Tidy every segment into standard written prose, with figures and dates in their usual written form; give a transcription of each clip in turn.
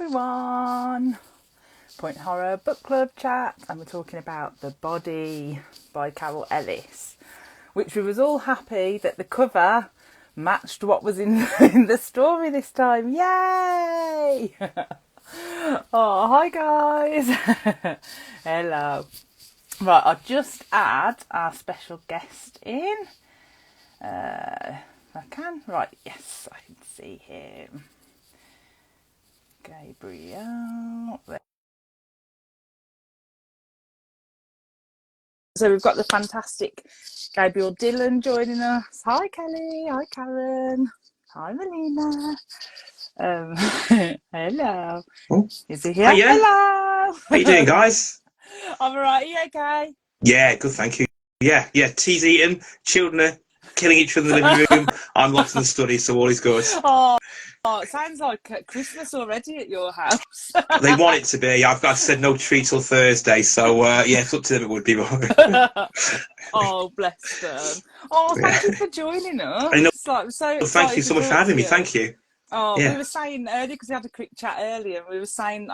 everyone, Point Horror Book Club chat, and we're talking about The Body by Ellis, which we was all happy that the cover matched what was in the story this time. Yay! Oh, hi guys. Hello. Right, I'll just add our special guest in. If I can. Right, yes, I can see him. Gabriel. So we've got the fantastic Gabriel Dillon joining us. Hi Kelly. Hi Karen. Hi Melina. Hello. Oh. Is he here? Hiya. Hello. How you doing, guys? I'm alright. Are you okay? Yeah, good, thank you. Yeah, tea's eaten, children are killing each other in the living room. I'm locked in the study, so all is good. Oh, it sounds like Christmas already at your house. They want it to be. I've said no tree till Thursday, so yeah, it's up to them. It would be. Oh, bless them. Oh, thank you for joining us. I know. So Thank you so much for having me. Thank you. Oh, yeah. We were saying earlier, because we had a quick chat earlier, and we were saying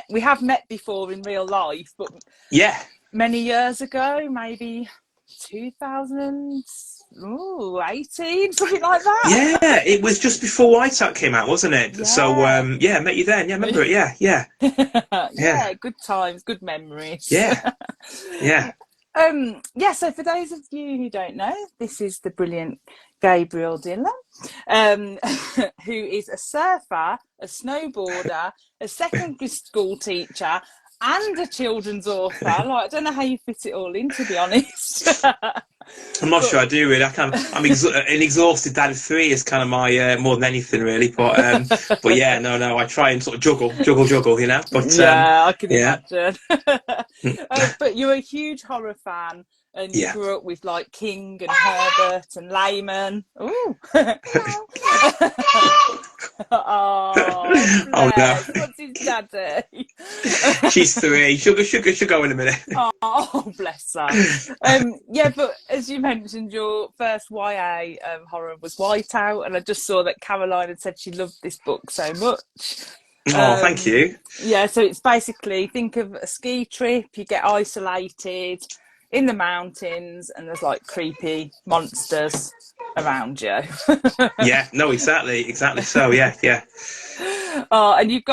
we have met before in real life, but yeah, many years ago, maybe 2018, something like that. Yeah, it was just before Whiteout came out, wasn't it? Yeah. So yeah, met you then. Yeah, remember it? Yeah. Yeah, good times, good memories. Yeah. So for those of you who don't know, this is the brilliant Gabriel Dillon, who is a surfer, a snowboarder, a secondary school teacher, and a children's author. Like, I don't know how you fit it all in, to be honest. I'm not sure I do really. I'm an exhausted dad of three is kind of my more than anything really. But yeah, no, I try and sort of juggle, you know. But yeah, I can imagine. But you're a huge horror fan, and you grew up with like King and Herbert and Lehman. Ooh. Oh no! What's his daddy? She's three. She'll go in a minute. Oh, bless her. Yeah, but as you mentioned, your first YA horror was Whiteout, and I just saw that Caroline had said she loved this book so much. Oh, thank you. Yeah, so it's basically, think of a ski trip. You get isolated in the mountains, and there's like creepy monsters around you. Yeah, no, exactly so. Yeah. Oh, and you've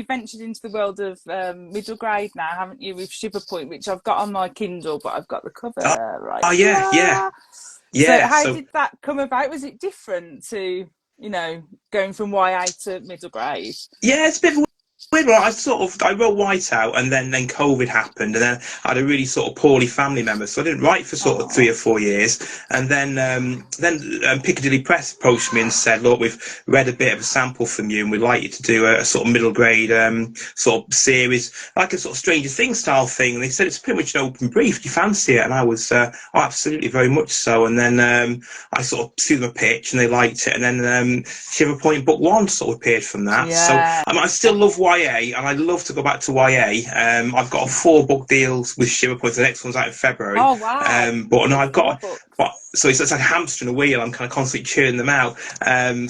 ventured into the world of middle grade now, haven't you, with Shiver Point, which I've got on my Kindle, but I've got the cover right. Oh yeah. So how did that come about? Was it different to, going from YA to middle grade? Yeah, it's a bit weird. I wrote Whiteout, and then COVID happened, and then I had a really sort of poorly family member, so I didn't write for sort of 3 or 4 years. And then Piccadilly Press approached me and said, "Look, we've read a bit of a sample from you, and we'd like you to do a sort of middle grade sort of series, like a sort of Stranger Things style thing." And they said it's pretty much an open brief. Do you fancy it? And I was, absolutely, very much so. And then I sort of threw them a pitch, and they liked it. And then Shiver Point Book 1 sort of appeared from that. Yeah. So I still love YA, and I'd love to go back to YA. I've got 4 book deals with Shiver Point. The next one's out in February. Oh wow! But no, I've got. So it's like a hamster in a wheel. I'm kind of constantly churning them out.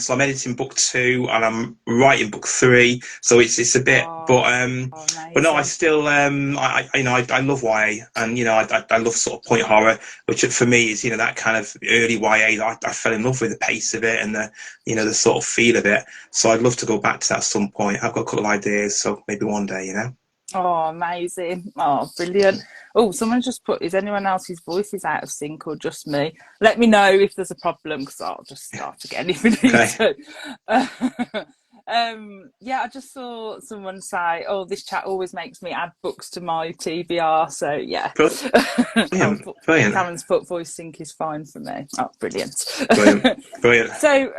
So I'm editing book 2 and I'm writing book 3. So it's a bit, but no, I still I love YA, and I love sort of point horror, which for me is that kind of early YA. I fell in love with the pace of it and the the sort of feel of it. So I'd love to go back to that at some point. I've got a couple of ideas, so maybe one day, Oh, amazing. Oh, brilliant. Oh, someone just put, is anyone else's voice is out of sync or just me? Let me know if there's a problem, because I'll just start again if we need to. Yeah, I just saw someone say, "Oh, this chat always makes me add books to my TBR." So yeah, brilliant. Karen's put voice sync is fine for me. Oh, brilliant. Brilliant. So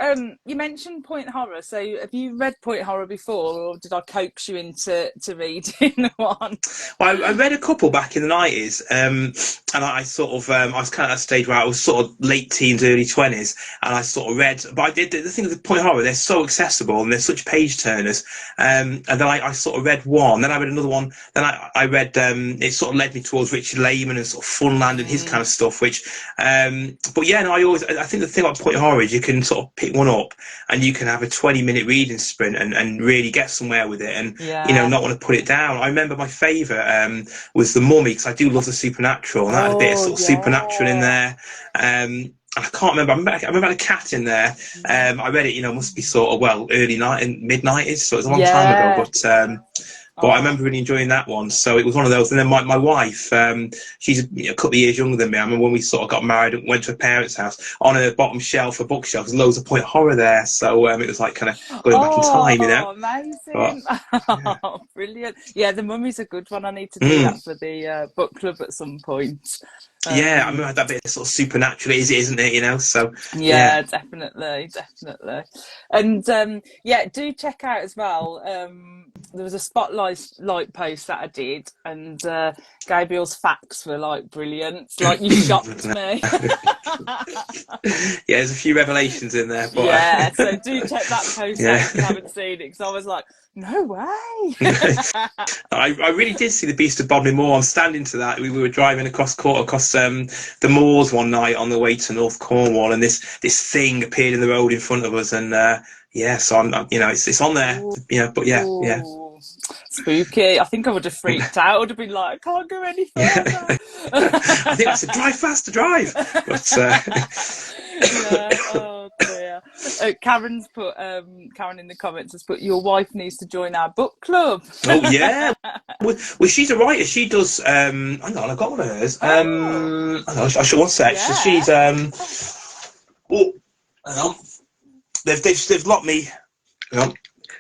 you mentioned Point Horror. So have you read Point Horror before, or did I coax you into reading one? Well, I read a couple back in the 90s, and I sort of I was kind of at a stage where I was sort of late teens, early 20s, and I sort of read. But I did the thing with Point Horror; they're so accessible and they're such much page turners. And then I sort of read one, then I read another one, then I read, it sort of led me towards Richard Lehman and sort of Funland and his kind of stuff, which, but yeah, no, I think the thing about point horror is you can sort of pick one up and you can have a 20-minute reading sprint and really get somewhere with it and, you know, not want to put it down. I remember my favourite, was The Mummy, because I do love the supernatural, and that had a bit of sort of supernatural in there. I can't remember. I remember had a cat in there. I read it, you know, must be sort of, well, mid-90s, so it was a long time ago. But I remember really enjoying that one. So it was one of those. And then my wife, she's a couple of years younger than me. I remember when we sort of got married and went to her parents' house, on her bottom shelf, a bookshelf, there's loads of point horror there. So it was like kind of going back in time, you know. Amazing. But, brilliant. Yeah, The Mummy's a good one. I need to do that for the book club at some point. Yeah, I remember that bit of sort of supernatural, isn't it, you know? So yeah, definitely. And yeah, do check out as well. There was a spotlight post that I did, and Gabriel's facts were like brilliant. Like, you shocked me. Yeah, there's a few revelations in there. But, yeah, so do check that post out if you haven't seen it, because I was like, no way. I really did see the Beast of Bodmin Moor. I'm standing to that. We were driving across the moors one night on the way to North Cornwall, and this thing appeared in the road in front of us, and yeah, so I'm you know, it's on there, you know, but yeah. Spooky. I think I would have freaked out. I would have been like, I can't go any further. I think I said, drive faster, drive. But yeah, oh dear. Karen's put, Karen in the comments has put, your wife needs to join our book club. Oh yeah. Well, she's a writer. She does. Hang on, I've got one of hers. Hang on, I should one sec. So she's. Oh, hang on. They've locked me. Hang on.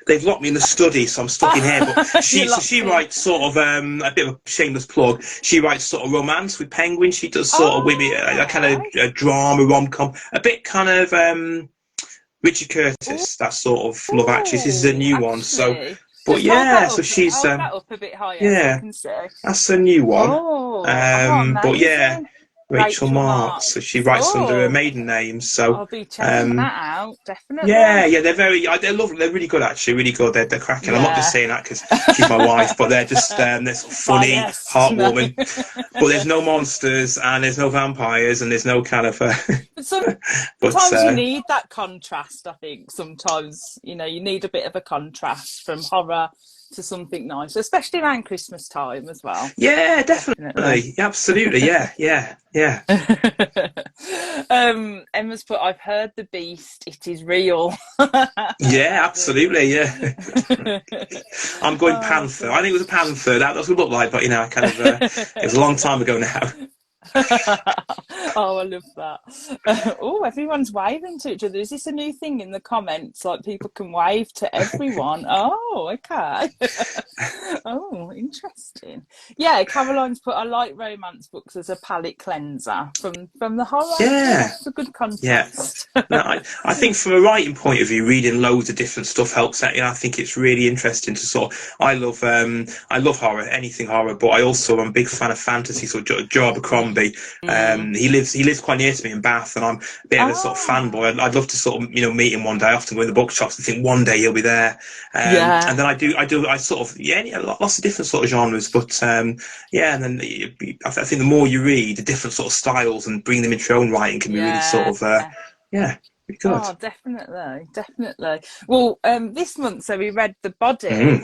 They've locked me in the study, so I'm stuck in here. But she writes sort of a bit of a shameless plug. She writes sort of romance with Penguin. She does sort of women, a kind of a drama, rom-com, a bit kind of Richard Curtis, that sort of love actress. This is a new one, so. But yeah, so she's hold that up a bit higher, yeah, so I can see. That's a new one. But yeah. Amazing. Rachel Marks, so she writes under her maiden name. So I'll be checking that out, definitely. Yeah, they're lovely. They're really good, actually, really good. They're cracking. I'm not just saying that because she's my wife, but they're just they're sort of funny, heartwarming. But there's no monsters and there's no vampires and there's no kind of. Sometimes you need that contrast. I think sometimes you need a bit of a contrast from horror to something nice, especially around Christmas time as well. Yeah, definitely. Absolutely. Yeah. Emma's put, I've heard the Beast, it is real. Yeah, absolutely. Yeah. I'm going Panther. I think it was a Panther. That's what it looked like, but I kind of it was a long time ago now. Oh, I love that. Oh, everyone's waving to each other. Is this a new thing in the comments? Like, people can wave to everyone. Oh, okay. Oh, interesting. Yeah, Caroline's put, I like romance books as a palate cleanser from the horror. Yeah, it's a good contrast. Yeah. No, I think from a writing point of view, reading loads of different stuff helps out. I think it's really interesting to sort of. I love horror, anything horror, but I also am a big fan of fantasy. So Joe Abercrombie. He lives quite near to me in Bath, and I'm a bit of a sort of fanboy. I'd love to sort of meet him one day. I often go in the bookshops and think one day he'll be there. And then I sort of lots of different sort of genres, but and then I think the more you read, the different sort of styles and bring them into your own writing can be really sort of pretty good. Oh, definitely. Well, this month, so we read The Body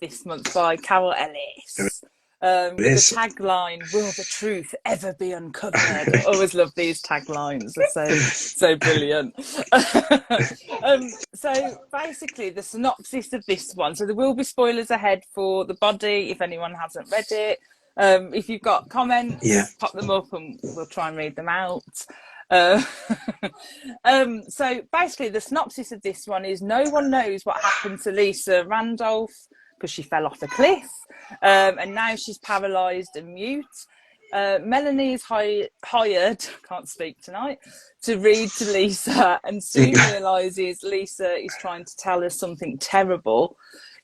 this month by Carol Ellis. With the tagline, will the truth ever be uncovered? I always love these taglines. They're so brilliant. So basically the synopsis of this one, so there will be spoilers ahead for The Body if anyone hasn't read it. If you've got comments, pop them up and we'll try and read them out. So basically the synopsis of this one is, no one knows what happened to Lisa Randolph because she fell off a cliff, and now she's paralysed and mute. Melanie is hired, can't speak tonight, to read to Lisa, and soon realises Lisa is trying to tell her something terrible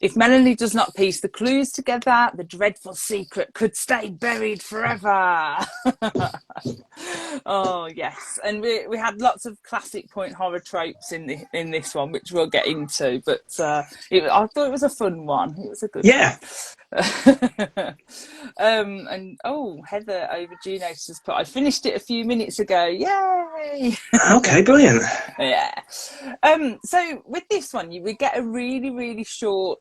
If Melanie does not piece the clues together, the dreadful secret could stay buried forever. Oh yes, and we had lots of classic point horror tropes in this one, which we'll get into. But I thought it was a fun one. It was a good one. And Heather over Juno says, "But I finished it a few minutes ago. Yay!" Okay, brilliant. Yeah. So with this one, we get a really, really short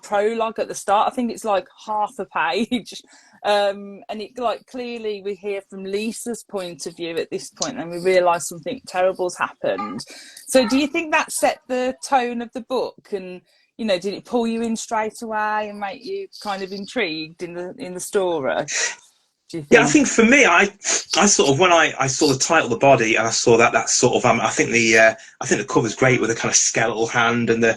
prologue at the start. I think it's like half a page. And it like clearly we hear from Lisa's point of view at this point, and we realise something terrible's happened. So do you think that set the tone of the book, and did it pull you in straight away and make you kind of intrigued in the story? Yeah, I think for me, I sort of, when I saw the title, The Body, and I saw that sort of, I think the cover's great with the kind of skeletal hand and the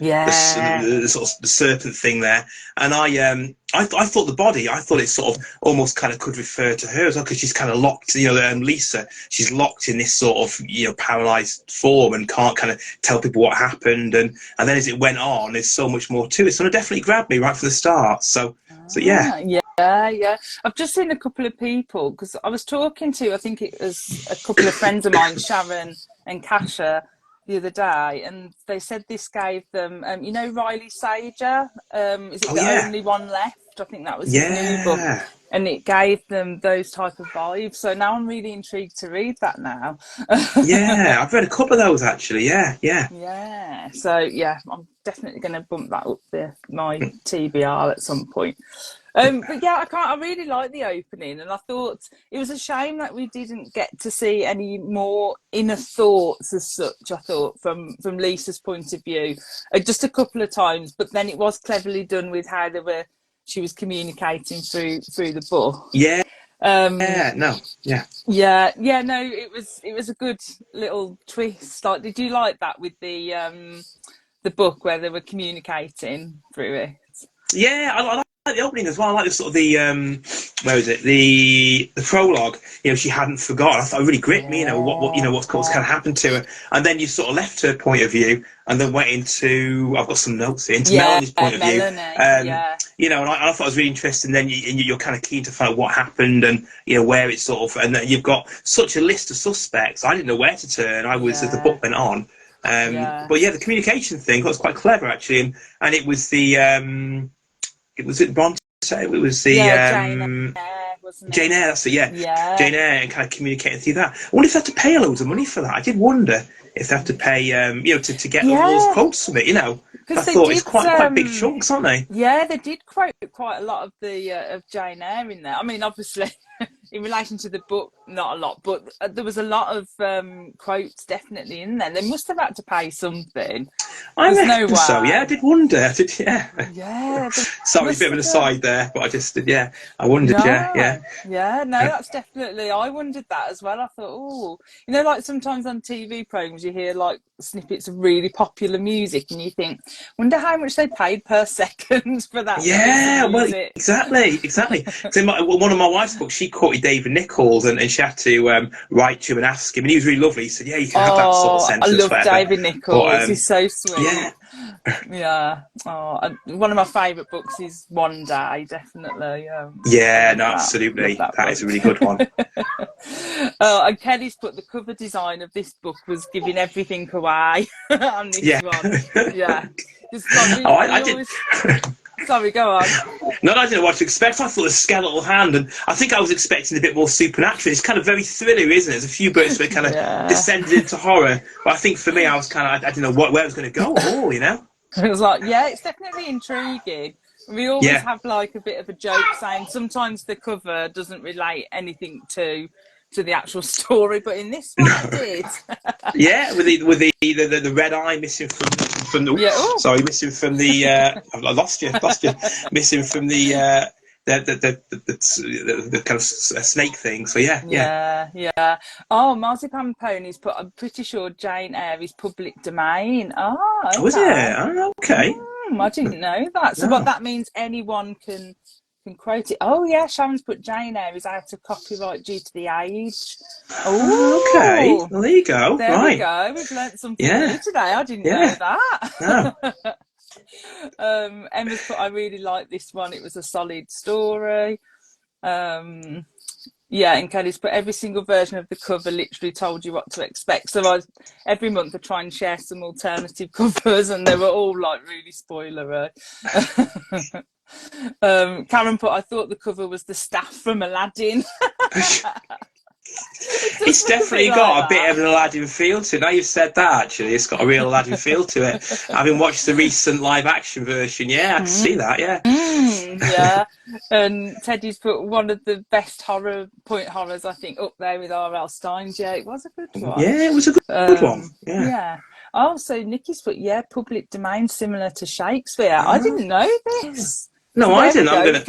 sort of the serpent thing there. And I thought The Body, I thought it sort of almost kind of could refer to her as well, because she's kind of locked, Lisa, she's locked in this sort of, paralyzed form and can't kind of tell people what happened. And then as it went on, there's so much more to it. So it definitely grabbed me right from the start. So yeah. Yeah. I've just seen a couple of people, because I was talking to, I think it was a couple of friends of mine, Sharon and Kasha, the other day, and they said this gave them, Riley Sager, is it Only One Left? I think that was his new book. And it gave them those type of vibes. So now I'm really intrigued to read that now. Yeah, I've read a couple of those actually. Yeah. Yeah. So yeah, I'm definitely going to bump that up my TBR at some point. But yeah, I really like the opening, and I thought it was a shame that we didn't get to see any more inner thoughts as such. I thought from Lisa's point of view, just a couple of times, but then it was cleverly done with how she was communicating through the book. Yeah. It was a good little twist. Like, did you like that with the book where they were communicating through it? Yeah, I like the opening as well. I like the sort of where is it? The prologue. She hadn't forgotten. I thought it really gripped me. What's kind of happened to her, and then you sort of left her point of view, and then went into, I've got some notes here, into Melanie's point of view. And I thought it was really interesting. Then you're kind of keen to find out what happened, and where it's sort of, and then you've got such a list of suspects. I didn't know where to turn. As the book went on. But the communication thing was quite clever actually, and it was the was it Bronte? It was the Jane Eyre, wasn't it? Jane Eyre, that's it. Yeah, Jane Eyre, and kind of communicating through that. I wonder if they had to pay loads of money for that. I did wonder if they have to pay, to get those quotes from it. I thought it's quite big chunks, aren't they? Yeah, they did quote quite a lot of the of Jane Eyre in there. I mean, obviously, in relation to the book, not a lot, but there was a lot of quotes definitely in there. They must have had to pay something. I reckon so. Yeah, I did wonder. Yeah. Sorry, a bit of an aside there, but I just did. Yeah, I wondered. Yeah. No, that's definitely. I wondered that as well. I thought, like sometimes on TV programs you hear like snippets of really popular music, and you think, wonder how much they paid per second for that. Yeah, well, exactly. So one of my wife's books, she quoted David Nichols, and she had to write to him and ask him, and he was really lovely. He said, "Yeah, you can have that sort of sentence." I love David Nichols. He's so sweet. Yeah. Oh, one of my favourite books is One Day, definitely. Absolutely. That is a really good one. And Kelly's put the cover design of this book was giving everything away on this one. Yeah. I did. Sorry, go on. No, I didn't know what to expect. I thought a skeletal hand, and I think I was expecting a bit more supernatural. It's kind of very thriller, isn't it? There's a few bits that kind of descended into horror, but I think for me, I was kind of, I didn't know where I was going to go at all, It was like, it's definitely intriguing. We always have like a bit of a joke saying sometimes the cover doesn't relate anything to the actual story, but in this one it did. Yeah, with the red eye missing from the sorry, missing from the I lost you missing from the kind of snake thing. So yeah. Oh, Marzipan Ponies, but I'm pretty sure Jane Eyre is public domain. Okay. Was it? Oh, okay. I didn't know that. So what that means, anyone can quote it. Oh yeah, Sharon's put Jane Eyre is out of copyright due to the age. Oh, okay. Well, there you go. There we go. We've learnt something new today. I didn't know that. No. Emma's put, I really like this one. It was a solid story. Yeah, and Kelly's put, every single version of the cover literally told you what to expect. So every month I try and share some alternative covers, and they were all like really spoilery. Karen put, I thought the cover was the staff from Aladdin. It's definitely got a bit of an Aladdin feel to it. Now you've said that, actually, it's got a real Aladdin feel to it. Having watched the recent live action version, yeah, I can see that, yeah. Yeah. And Teddy's put one of the best point horrors, I think, up there with R.L. Stein's. Yeah, it was a good one. Yeah, it was a good one. Yeah. Also, Nikki's put, yeah, public domain similar to Shakespeare. I didn't know this. No, so I didn't.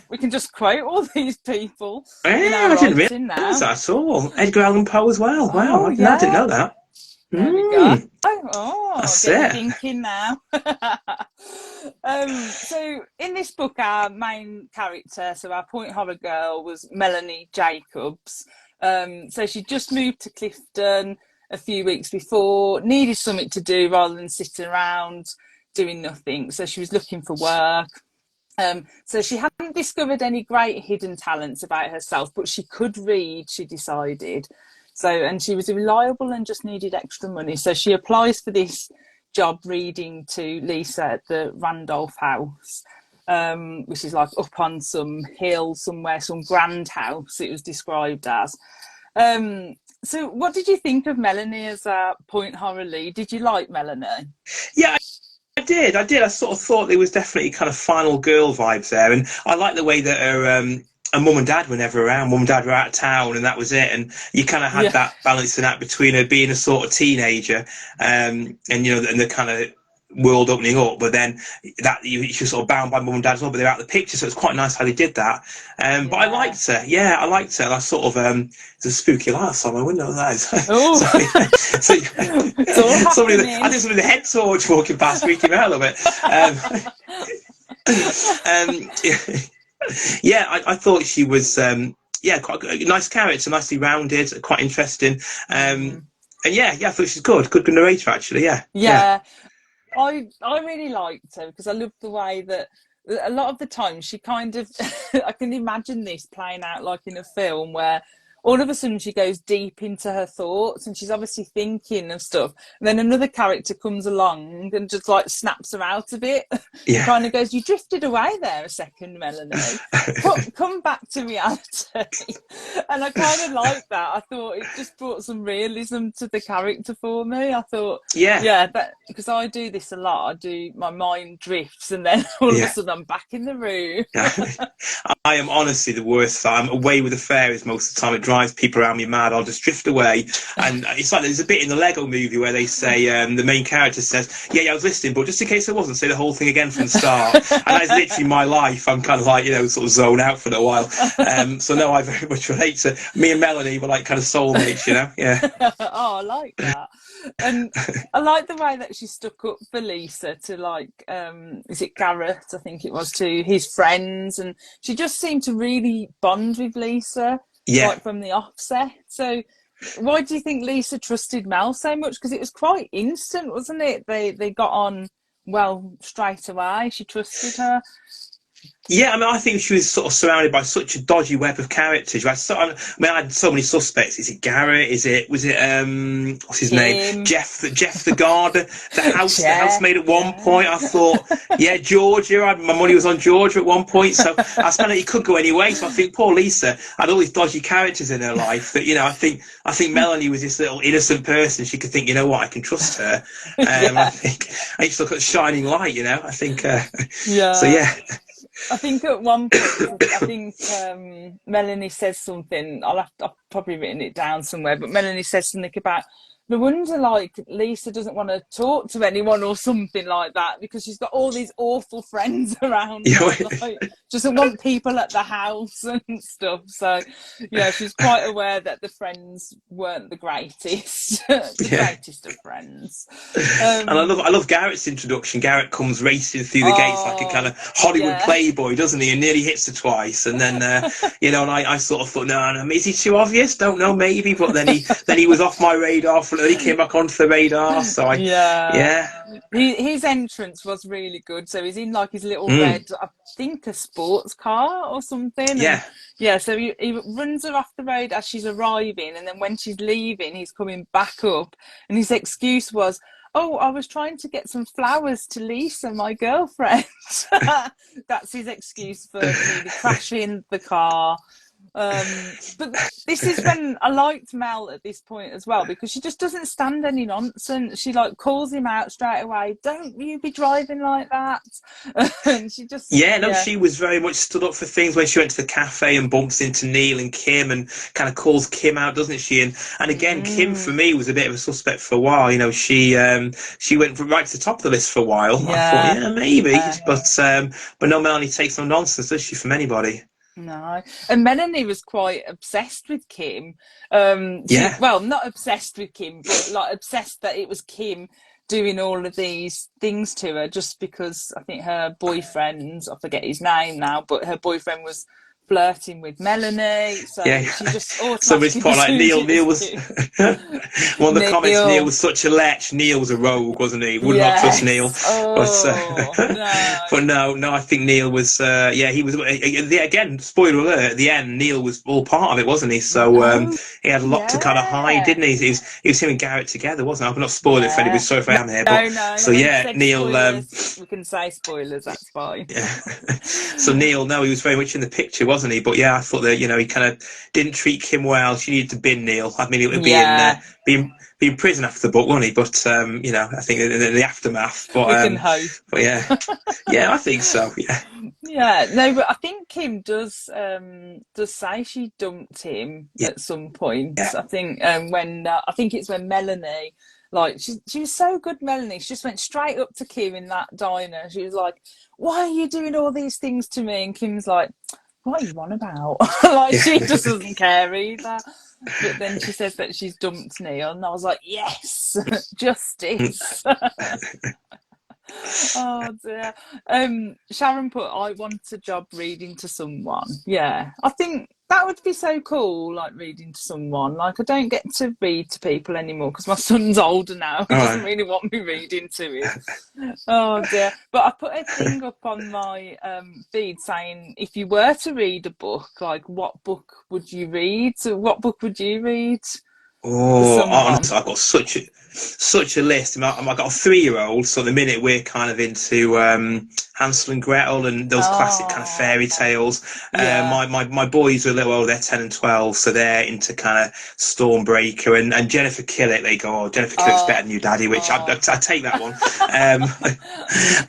We can just quote all these people. Yeah, I didn't realise that at all. Edgar Allan Poe as well. Wow, I didn't know that. There we go. Oh, that's get me thinking now. So in this book, our main character, so our point horror girl, was Melanie Jacobs. So she just moved to Clifton a few weeks before, needed something to do rather than sitting around doing nothing. So she was looking for work. So she hadn't discovered any great hidden talents about herself, but she could read, she decided. So, and she was reliable and just needed extra money. So she applies for this job reading to Lisa at the Randolph House, which is like up on some hill somewhere, some grand house it was described as. So what did you think of Melanie as a point horror lead? Did you like Melanie? Yeah, I did. I sort of thought there was definitely kind of final girl vibes there, and I like the way that her mum and dad were never around. Mum and dad were out of town, and that was it. And you kind of had that balancing act between her being a sort of teenager, and you know, and the kind of world opening up, but then that she was sort of bound by mum and dad as well, but they're out of the picture, so it's quite nice how they did that. But I liked her. Yeah, I liked her. And I sort of it's a spooky light outside my window. That is. So somebody, I think somebody with a head torch walking past freaking me out a little bit. Yeah, I thought she was quite a nice character, nicely rounded, quite interesting. And I thought she's good narrator actually. Yeah. I really liked her because I loved the way that a lot of the time she kind of I can imagine this playing out like in a film where all of a sudden she goes deep into her thoughts and she's obviously thinking of stuff, and then another character comes along and just like snaps her out of it. Yeah. Kind of goes, you drifted away there a second, Melanie. Come back to reality. And I kind of like that. I thought it just brought some realism to the character for me. I thought, that because I do this a lot. My mind drifts and then all of a sudden I'm back in the room. I am honestly the worst. I'm away with the fairies most of the time. It drives people around me mad. I'll just drift away. And it's like there's a bit in the Lego movie where they say, the main character says, I was listening, but just in case I wasn't, say the whole thing again from the start. And that's literally my life. I'm kind of like, sort of zone out for a while. So no, I very much relate to me and Melanie were like kind of soulmates, Yeah. Oh, I like that. And I like the way that she stuck up for Lisa to like, is it Garrett? I think it was, to his friends. And she just seemed to really bond with Lisa. Like from the offset. So why do you think Lisa trusted Mel so much? Because it was quite instant, wasn't it? They got on well straight away. She trusted her. Yeah, I mean, I think she was sort of surrounded by such a dodgy web of characters. I had so many suspects. Was it what's his name? Jeff the gardener, the housemaid at one point. I thought, Georgia. My money was on Georgia at one point, so I spent it could go any way. So I think poor Lisa had all these dodgy characters in her life. That I think Melanie was this little innocent person. She could think, you know what, I can trust her. I think I used to look at shining light. I think. So yeah. I think at one point, Melanie says something. I've probably written it down somewhere, but Melanie says something about, no wonder like Lisa doesn't want to talk to anyone or something like that because she's got all these awful friends around her. Like, doesn't want people at the house and stuff. So she's quite aware that the friends weren't the greatest, greatest of friends. And I love Garrett's introduction. Garrett comes racing through the gates like a kind of Hollywood playboy, doesn't he? And nearly hits her twice. And then and I sort of thought, no, is he too obvious? curious, don't know, maybe. But then he was off my radar. Then he came back onto the radar. So Yeah. yeah. His entrance was really good. So he's in like his little Mm, red, I think a sports car or something. And yeah. yeah, so he runs her off the road as she's arriving. And then when she's leaving, he's coming back up. And his excuse was, oh, I was trying to get some flowers to Lisa, my girlfriend. That's his excuse for nearly crashing the car. But this is when I liked Mel at this point as well, because she just doesn't stand any nonsense. She like calls him out straight away. Don't you be driving like that. And she just, Yeah, no, she was very much stood up for things when she went to the cafe and bumps into Neil and Kim and kind of calls Kim out, doesn't she? And again, Kim for me was a bit of a suspect for a while. You know, she went right to the top of the list for a while. I thought, yeah, maybe, but no, Melanie takes no nonsense, does she, from anybody? No, and Melanie was quite obsessed with Kim. Yeah. Well, not obsessed with Kim, but like obsessed that it was Kim doing all of these things to her, just because I think her boyfriend, I forget his name now, but her boyfriend was flirting with Melanie, so Yeah, she just somebody's automatically put like assumed Neil. it was Neil was Kim. one of the comments. Neil Neil, was such a lech. Neil was a rogue, wasn't he? Would not trust Neil. yes. But Oh no. but no. I think Neil was. Yeah, he was. Again, spoiler alert. At the end, Neil was all part of it, wasn't he? So Oh he had a lot to kind of hide, yeah. didn't he? He was him and Garrett together, wasn't he? I'm not spoiling it for anybody. Yeah. Sorry if I am here, No, but no. so We've yeah, said Neil. spoilers. We can say spoilers. That's fine. Yeah. So Neil, no, he was very much in the picture, wasn't he? But yeah, I thought that he kind of didn't treat Kim well. She needed to bin Neil. I mean, it would Yeah. be in prison after the book, wouldn't he? But I think in the aftermath. We can hope. But yeah, I think so. Yeah. Yeah. No, but I think Kim does say she dumped him Yeah. at some point. Yeah. I think when I think it's when Melanie. Like she was so good, Melanie. She just went straight up to Kim in that diner. She was like, "Why are you doing all these things to me?" And Kim's like, "What are you on about?" Like she just doesn't care either. But then she says that she's dumped Neil, and I was like, "Yes, justice." Oh dear. Sharon put, I want a job reading to someone. Yeah, I think that would be so cool, like reading to someone. Like I don't get to read to people anymore because my son's older now. He doesn't really want me reading to him. Oh dear. But I put a thing up on my feed saying, if you were to read a book, like what book would you read? So what book would you read for Oh, someone? honestly, I've got such a list. I've got a 3-year-old, so at the minute we're kind of into Hansel and Gretel and those classic kind of Oh, fairy tales. yeah. My boys are a little older; they're 10 and 12, so they're into kind of Stormbreaker and Jennifer Killett. They go, oh, Jennifer Killett's better Oh, than you, Daddy, which I oh. take that one.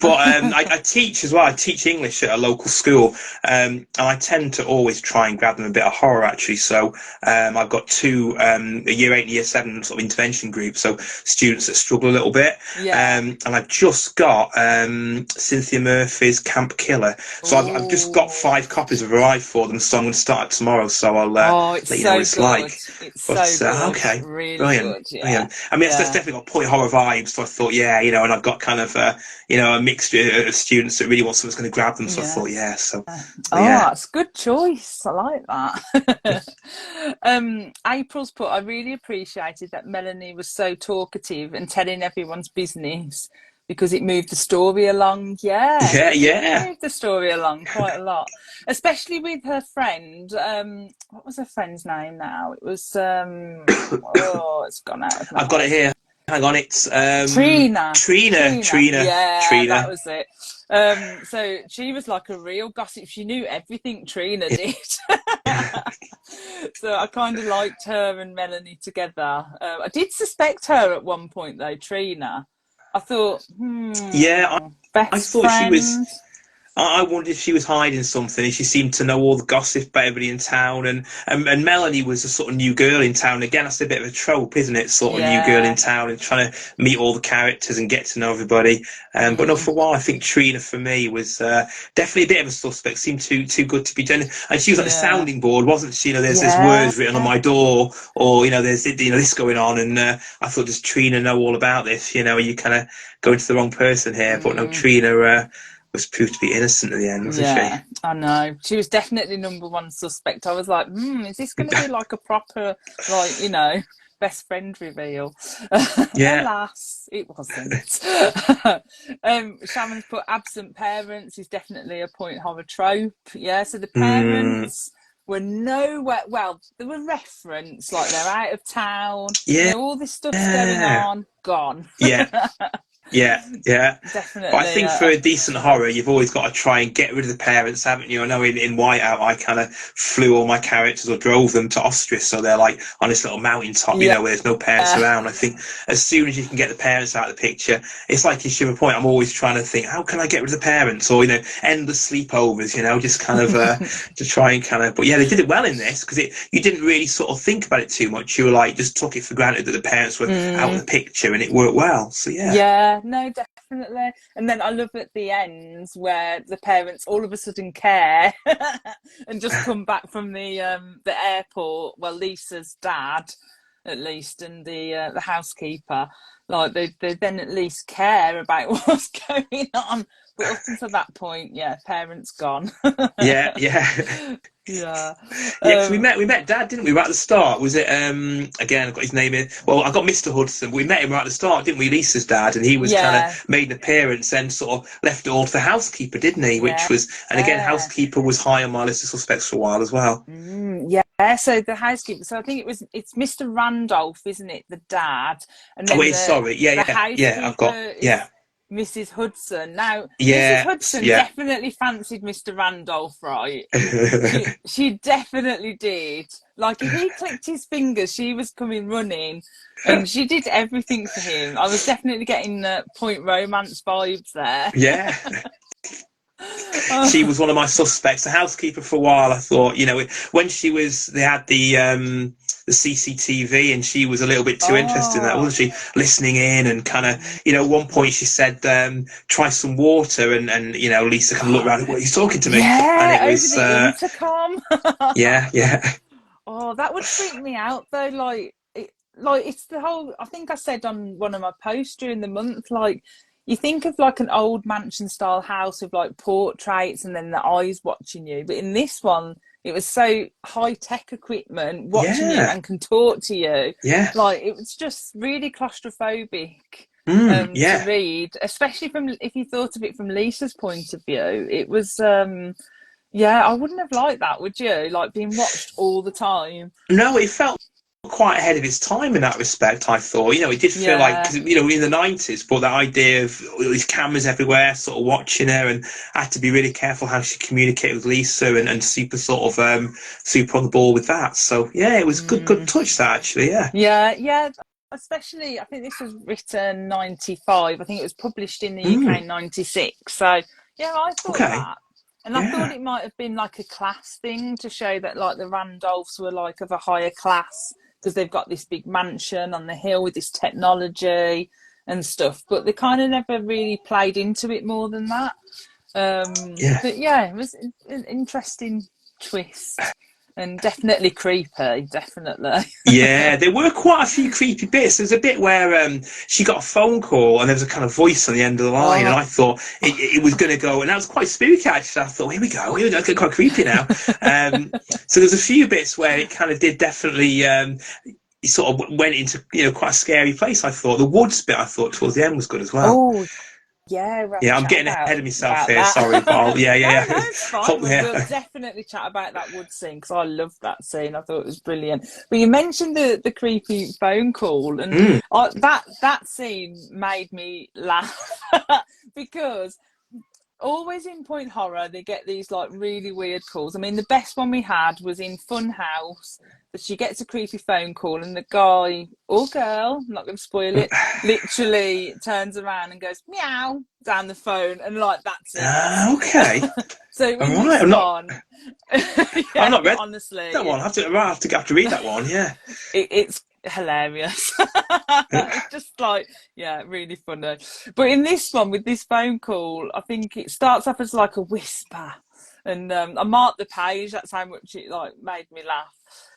But I teach as well. I teach English at a local school, and I tend to always try and grab them a bit of horror, actually. So I've got two, a year 8 and year 7 sort of intervention groups, so students that struggle a little bit. Yeah. And I've just got Cynthia Murphy's Camp Killer. So I've just got 5 copies of Arrive for them, so I'm going to start it tomorrow. So I'll Oh, it's let you know what so it's good. like. It's But so good. okay, Really brilliant, good. Yeah. brilliant. I mean, it's Yeah. definitely got point horror vibes. So I thought, yeah, and I've got kind of a mixture of students that really want something that's going to grab them. So I Yeah. thought, yeah, so Oh, yeah. that's a good choice. I like that. April's put, I really appreciated that Melanie was so talkative and telling everyone's business because it moved the story along. Yeah, Yeah, it did yeah. move the story along quite a lot, especially with her friend. What was her friend's name now? It was oh, it's gone out of my I've got it head. here. Hang on, it's Trina. Trina. Yeah, that was it. So she was like a real gossip. She knew everything Trina did. So I kind of liked her and Melanie together. I did suspect her at one point though, Trina. I thought, Yeah, I best thought she was. friend. I wondered if she was hiding something, and she seemed to know all the gossip about everybody in town. And Melanie was a sort of new girl in town. Again, that's a bit of a trope, isn't it? Sort of new girl in Yeah. town and trying to meet all the characters and get to know everybody. But no, for a while, I think Trina for me was definitely a bit of a suspect. Seemed too good to be genuine. And she was like the Yeah. sounding board, wasn't she? There's Yeah. words written on my door, or there's this going on, and I thought, does Trina know all about this? You kind of go into the wrong person here. But no, Trina. was proved to be innocent at the end, wasn't she? Yeah, I know. She was definitely number one suspect. I was like, is this going to be like a proper, like, best friend reveal? Yeah. Alas, it wasn't. Shaman's put absent parents is definitely a point horror trope. Yeah, so the Mm, parents were nowhere. Well, there were reference, like they're out of town. yeah. All this stuff's going on, gone. Yeah. Yeah, yeah. But I Definitely think for a a decent horror, trope. you've always got to try and get rid of the parents, haven't you? I know in Whiteout, I kind of flew all my characters or drove them to Austria, so they're like on this little mountain top, Yeah. where there's no parents around. I think as soon as you can get the parents out of the picture, it's like in Shiver Point, I'm always trying to think, how can I get rid of the parents? Or, endless sleepovers, just kind of to try and kind of. But yeah, they did it well in this because you didn't really sort of think about it too much. You were like, just took it for granted that the parents were out of the picture and it worked well. So yeah. Yeah, no, definitely. And then I love at the end where the parents all of a sudden care and just come back from the airport. Well, Lisa's dad, at least, and the housekeeper, like they then at least care about what's going on. But up until that point, yeah, parents gone. Yeah, yeah. Yeah. Yeah, because we met Dad, didn't we, right at the start? Was it again? I've got his name in. Well, I got Mr. Hudson. But we met him right at the start, didn't we? Lisa's dad, and he was kind Yeah. of made an appearance and sort of left it all to the housekeeper, didn't he? Which Yeah. was, and again, housekeeper was high on my list of suspects for a while as well. Yeah, so the housekeeper. So I think it's Mr. Randolph, isn't it, the dad, and Oh, then wait, sorry. Yeah, the yeah, yeah. I've got housekeeper is yeah, Mrs. Hudson. Now, Mrs. yes, Hudson yeah. definitely fancied Mr. Randolph, right? She definitely did. Like if he clicked his fingers, she was coming running, and she did everything for him. I was definitely getting Point Romance vibes there. Yeah. She was one of my suspects. The housekeeper for a while, I thought, when they had the CCTV, and she was a little bit too interested in that, wasn't she? Listening in and kind of, at one point she said, "Try some water," and Lisa kind of looked around. What, he's talking to me, and Yeah, it was, over the intercom. yeah, yeah, Oh, that would freak me out though. Like it's the whole. I think I said on one of my posts during the month, like you think of like an old mansion style house with like portraits and then the eyes watching you, but in this one, it was so high tech equipment watching you yeah, and can talk to you. yeah, Like it was just really claustrophobic. To yeah. read, especially from if you thought of it from Lisa's point of view, it was yeah, I wouldn't have liked that, would you? Like being watched all the time. No, it felt quite ahead of its time in that respect. I thought, it did feel like, Yeah. cause, in the '90s, but that idea of all these cameras everywhere, sort of watching her, and I had to be really careful how she communicated with Lisa, and super sort of super on the ball with that. So yeah, it was good touch that actually. Yeah, Yeah. Especially, I think this was written 95. I think it was published in the UK in 96. So yeah, I thought okay, that. And I thought yeah, it might have been like a class thing to show that like the Randolphs were like of a higher class because they've got this big mansion on the hill with this technology and stuff. But they kind of never really played into it more than that. yeah. But yeah, it was an interesting twist and definitely creepy, definitely. Yeah, there were quite a few creepy bits. There's a bit where she got a phone call and there was a kind of voice on the end of the line, and Oh, I thought it was going to go, and that was quite spooky actually. I thought, here we go, it's getting quite creepy now. So there's a few bits where it kind of did definitely. It sort of went into quite a scary place. I thought the woods bit, I thought towards the end was good as well. oh, yeah, we'll have Yeah, to I'm chat getting ahead of myself about here. that. Sorry, but yeah, No, yeah, no, yeah. it's fine. Hope, We'll yeah. definitely chat about that wood scene because I loved that scene. I thought it was brilliant. But you mentioned the creepy phone call, and that scene made me laugh because always in Point Horror they get these like really weird calls. I mean, the best one we had was in Funhouse. That she gets a creepy phone call and the guy or girl, I'm not going to spoil it, literally turns around and goes meow down the phone, and like that's it. Okay, So all in right. this one, I've yeah, not read that honestly, one. I have to read that one. Yeah. it's hilarious. It's just like, yeah, really funny. But in this one, with this phone call, I think it starts off as like a whisper, and I marked the page. That's how much it like made me laugh.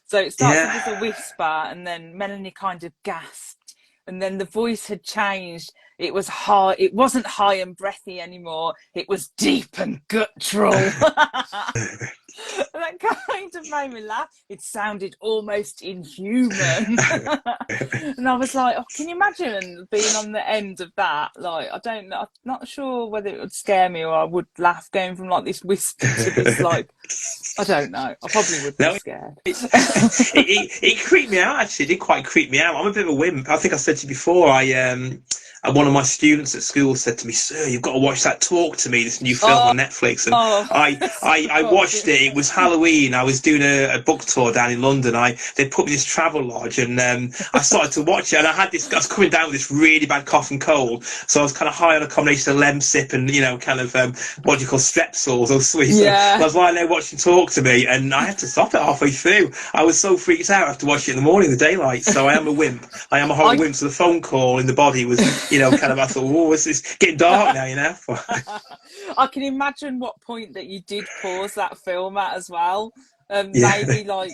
So it starts off as a Yeah. whisper, and then Melanie kind of gasped, and then the voice had changed. It was high. It wasn't high and breathy anymore. It was deep and guttural. That kind of made me laugh. It sounded almost inhuman. And I was like, oh, can you imagine being on the end of that? Like, I don't know. I'm not sure whether it would scare me or I would laugh, going from like this whisper to this, like, I don't know. I probably would be scared. It creeped me out, actually. It did quite creep me out. I'm a bit of a wimp. I think I said to you before, one of my students at school said to me, "Sir, you've got to watch that Talk to Me, this new film on Netflix." And I watched it. It was Halloween. I was doing a book tour down in London. They put me in this travel lodge, and I started to watch it. And I was coming down with this really bad cough and cold, so I was kind of high on a combination of Lemsip and kind of what do you call Strepsils or sweets. Yeah. So I was lying there watching Talk to Me, and I had to stop it halfway through. I was so freaked out. I have to watch it in the morning, in the daylight. So I am a wimp. I am a horrible wimp. So the phone call in the body was, kind of, I thought, oh, it's getting dark now, I can imagine what point that you did pause that film at as well. Maybe like,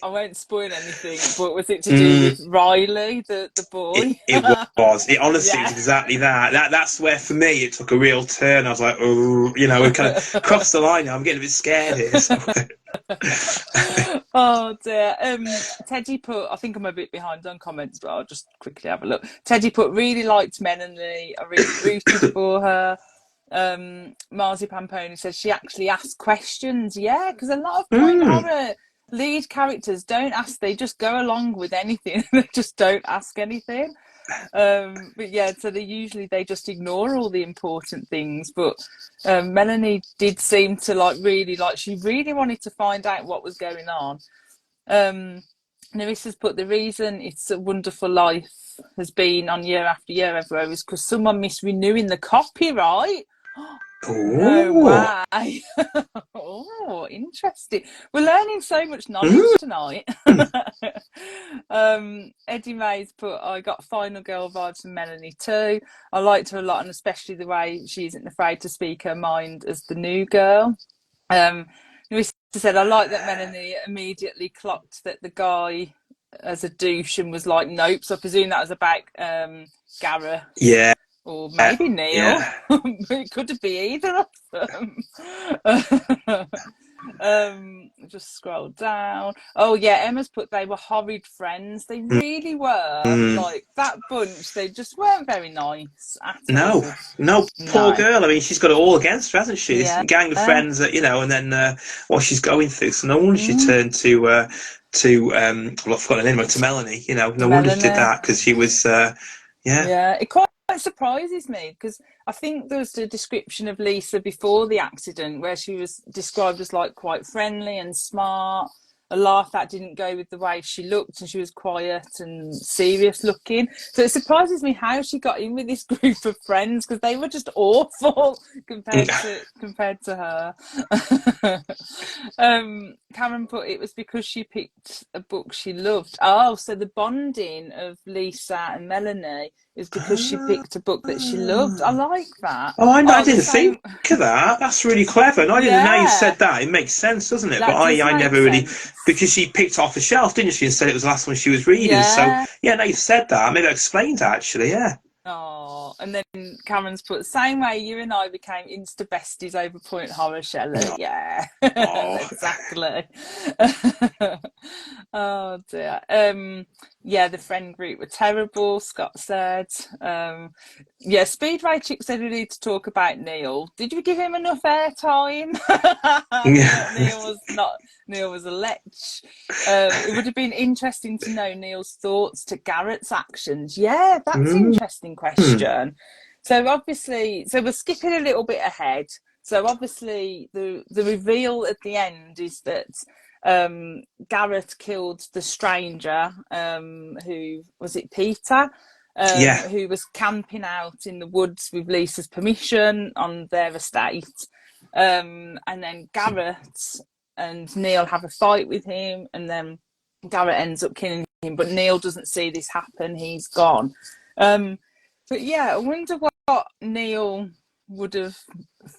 I won't spoil anything, but was it to do with Riley, the boy? It was. It honestly was exactly that. That's where, for me, it took a real turn. I was like, oh, we kind of crossed the line now. I'm getting a bit scared here. So. Oh dear. Teddy put, I think I'm a bit behind on comments, but I'll just quickly have a look. Teddy put, really liked Melanie. I really rooted for her. Marzipan Pony says she actually asked questions. Yeah, because a lot of point horror lead characters don't ask, they just go along with anything. They just don't ask anything. But yeah, so they just ignore all the important things. But Melanie did seem to she really wanted to find out what was going on. Nerissa's put, the reason It's a Wonderful Life has been on year after year everywhere is because someone missed renewing the copyright. No way. Oh, interesting. We're learning so much knowledge tonight. Eddie Mays put, I got Final Girl vibes from Melanie too. I liked her a lot, and especially the way she isn't afraid to speak her mind as the new girl. Larissa said, I like that Melanie immediately clocked that the guy as a douche and was like, nope. So I presume that was about Gareth. Yeah. Or maybe Neil. Yeah. It could be either of them. Just scroll down. Oh yeah, Emma's put, they were horrid friends. They really were. Like that bunch, they just weren't very nice at all. No, poor girl. I mean, she's got it all against her, hasn't she? This gang of friends that, and then what she's going through. So no wonder she turned to I've forgotten her name, to Melanie. No wonder she did that, because she was it quite surprises me, because I think there was a description of Lisa before the accident where she was described as like quite friendly and smart. A laugh that didn't go with the way she looked, and she was quiet and serious looking. So it surprises me how she got in with this group of friends, because they were just awful compared to her. Karen put, it was because she picked a book she loved. Oh, so the bonding of Lisa and Melanie is because she picked a book that she loved. I like that. Oh, I didn't think of that. That's really clever. No, I didn't. Now you said that, it makes sense, doesn't it? But I never really, because she picked it off the shelf, didn't she, and said it was the last one she was reading. Yeah. So yeah, now you said that, maybe that explains that, actually. Yeah. Oh, and then Cameron's put, same way you and I became insta besties over Point Horror, Shelley. Yeah, exactly. Oh dear. Yeah, the friend group were terrible, Scott said. Yeah, Speedway Chick said we need to talk about Neil. Did we give him enough airtime? Neil was a lech. It would have been interesting to know Neil's thoughts to Garrett's actions. Yeah, that's an interesting question. So obviously, we're skipping a little bit ahead. So obviously the reveal at the end is that Garrett killed the stranger, who was it, Peter? Who was camping out in the woods with Lisa's permission on their estate. And then Garrett and Neil have a fight with him, and then Garrett ends up killing him, but Neil doesn't see this happen. He's gone. But yeah, I wonder what Neil would have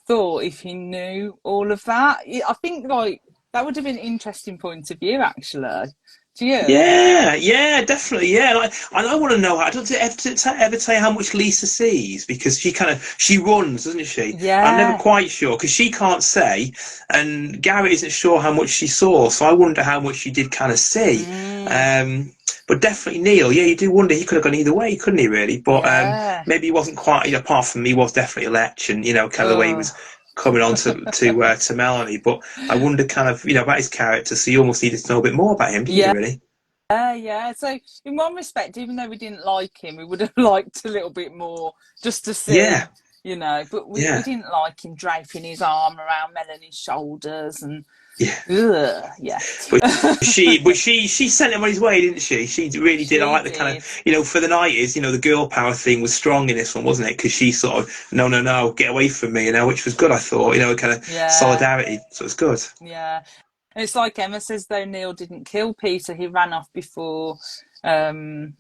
thought if he knew all of that. I think like that would have been an interesting point of view, actually. Do you? Yeah, definitely. Yeah, and I want to know. I don't ever tell you how much Lisa sees, because she runs, doesn't she? I'm never Yeah. quite sure because she can't say, and Gary isn't sure how much she saw. So I wonder how much she did kind of see. Mm, Um, but definitely Neil. Yeah, you do wonder. He could have gone either way, couldn't he? Really, but yeah. maybe he wasn't quite. Apart from me, he was definitely a lech, and kind of the way he Oh. was coming on to Melanie. But I wonder kind of about his character. So you almost needed to know a bit more about him, didn't Yeah. you? Really? Yeah. So in one respect, even though we didn't like him, we would have liked a little bit more just to Yeah. see, you know. But we Yeah, didn't like him draping his arm around Melanie's shoulders and yeah. yeah. But she sent him on his way, didn't she? She really did. I She like the kind did. of for the 90s. The girl power thing was strong in this one, wasn't it? Because she sort of no, get away from me, which was good. I thought, kind of Yeah. solidarity. So it's good. Yeah. And it's like Emma says, though Neil didn't kill Peter, he ran off before. Um,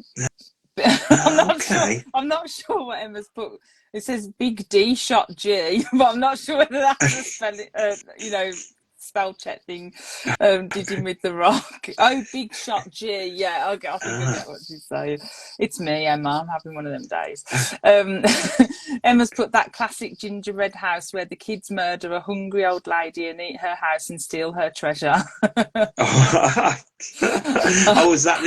I'm not sure. Okay. I'm not sure what Emma's put. It says Big D shot G, but I'm not sure whether that's a spell check thing. Did him with the rock? Oh, Big shot G. Yeah, okay, I think I get what she's saying. It's me, Emma. I'm having one of them days. Emma's put that classic gingerbread house where the kids murder a hungry old lady and eat her house and steal her treasure. Oh, was that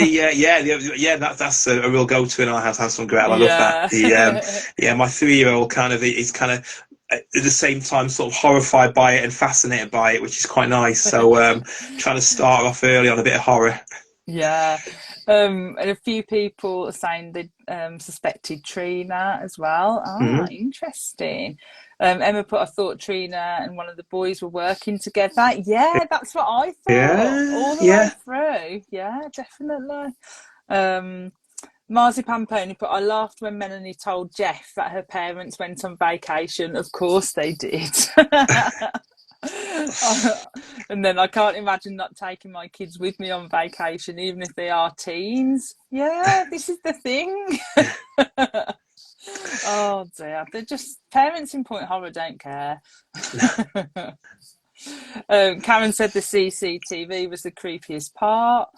that's a real go-to in our house. Hansel and Gretel. I love that. Yeah. My 3-year-old is kind of at the same time sort of horrified by it and fascinated by it, which is quite nice. So trying to start off early on a bit of horror. Yeah. And a few people are saying they suspected Trina as well. Ah, interesting. Emma put, I thought Trina and one of the boys were working together. Yeah, that's what I thought all the way Yeah. through. Yeah, definitely. Marzipan Pony put, I laughed when Melanie told Jeff that her parents went on vacation. Of course they did. And then I can't imagine not taking my kids with me on vacation, even if they are teens. Yeah, this is the thing. Oh dear, they're just parents in Point Horror don't care. Karen said the CCTV was the creepiest part.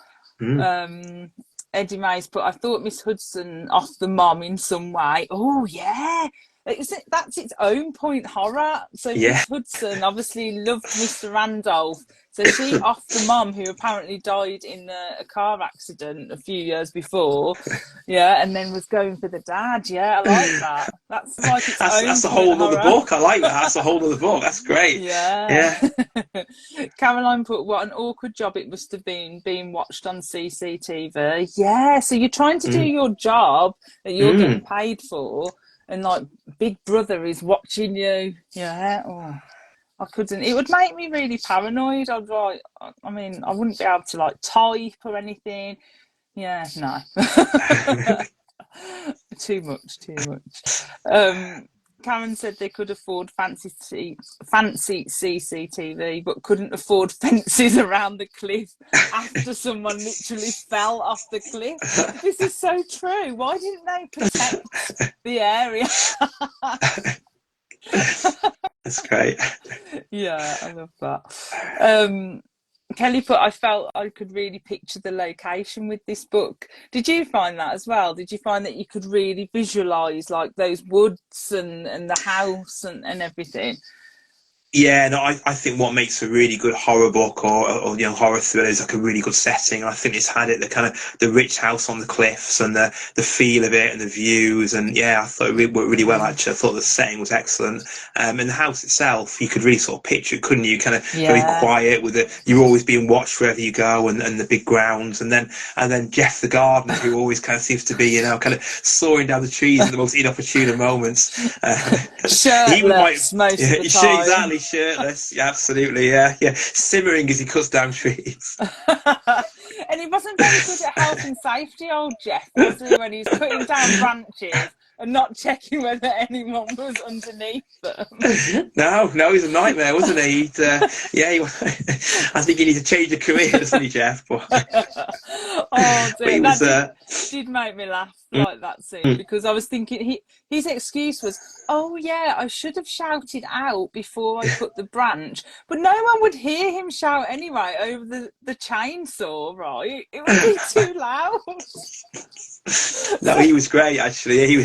Eddie Mays put, I thought Miss Hudson off the mom in some way. Oh yeah, that's its own point horror. So Miss Hudson obviously loved Mr. Randolph, so she off the mom who apparently died in a car accident a few years before. Yeah, and then was going for the dad. Yeah, I like that. That's like its own. That's a whole other book. I like that. That's a whole other book. That's great. Yeah. Caroline put, what an awkward job it must have been being watched on CCTV. Yeah, so you're trying to do your job that you're getting paid for, and like Big Brother is watching you. Yeah. Oh, I couldn't. It would make me really paranoid. I wouldn't be able to like type or anything. Yeah, no. Too much. Karen said they could afford fancy CCTV, but couldn't afford fences around the cliff after someone literally fell off the cliff. This is so true. Why didn't they protect the area? That's great. Yeah, I love that. Kelly put, I felt I could really picture the location with this book. Did you find that as well? Did you find that you could really visualise like those woods and the house and everything? Yeah, no, I think what makes a really good horror book or horror thriller is like a really good setting. I think it's had the kind of the rich house on the cliffs and the feel of it and the views, and yeah, I thought it worked really well actually. I thought the setting was excellent, and the house itself you could really sort of picture it, couldn't you? Kind of very quiet with you're always being watched wherever you go, and the big grounds, and then Jeff the gardener who always kind of seems to be kind of soaring down the trees in the most inopportune of moments. Shirtless most of the time. Exactly. Shirtless, yeah, absolutely, yeah, simmering as he cuts down trees. And he wasn't very good at health and safety, old Jeff, was he, when he's cutting down branches and not checking whether anyone was underneath them? No, he's a nightmare, wasn't he? I think he needs to change the career, doesn't he, Jeff? But, oh dear, that did make me laugh. like that scene, because I was thinking his excuse was, oh yeah, I should have shouted out before I cut the branch, but no one would hear him shout anyway over the chainsaw, right? It would be too loud. No, he was great actually. He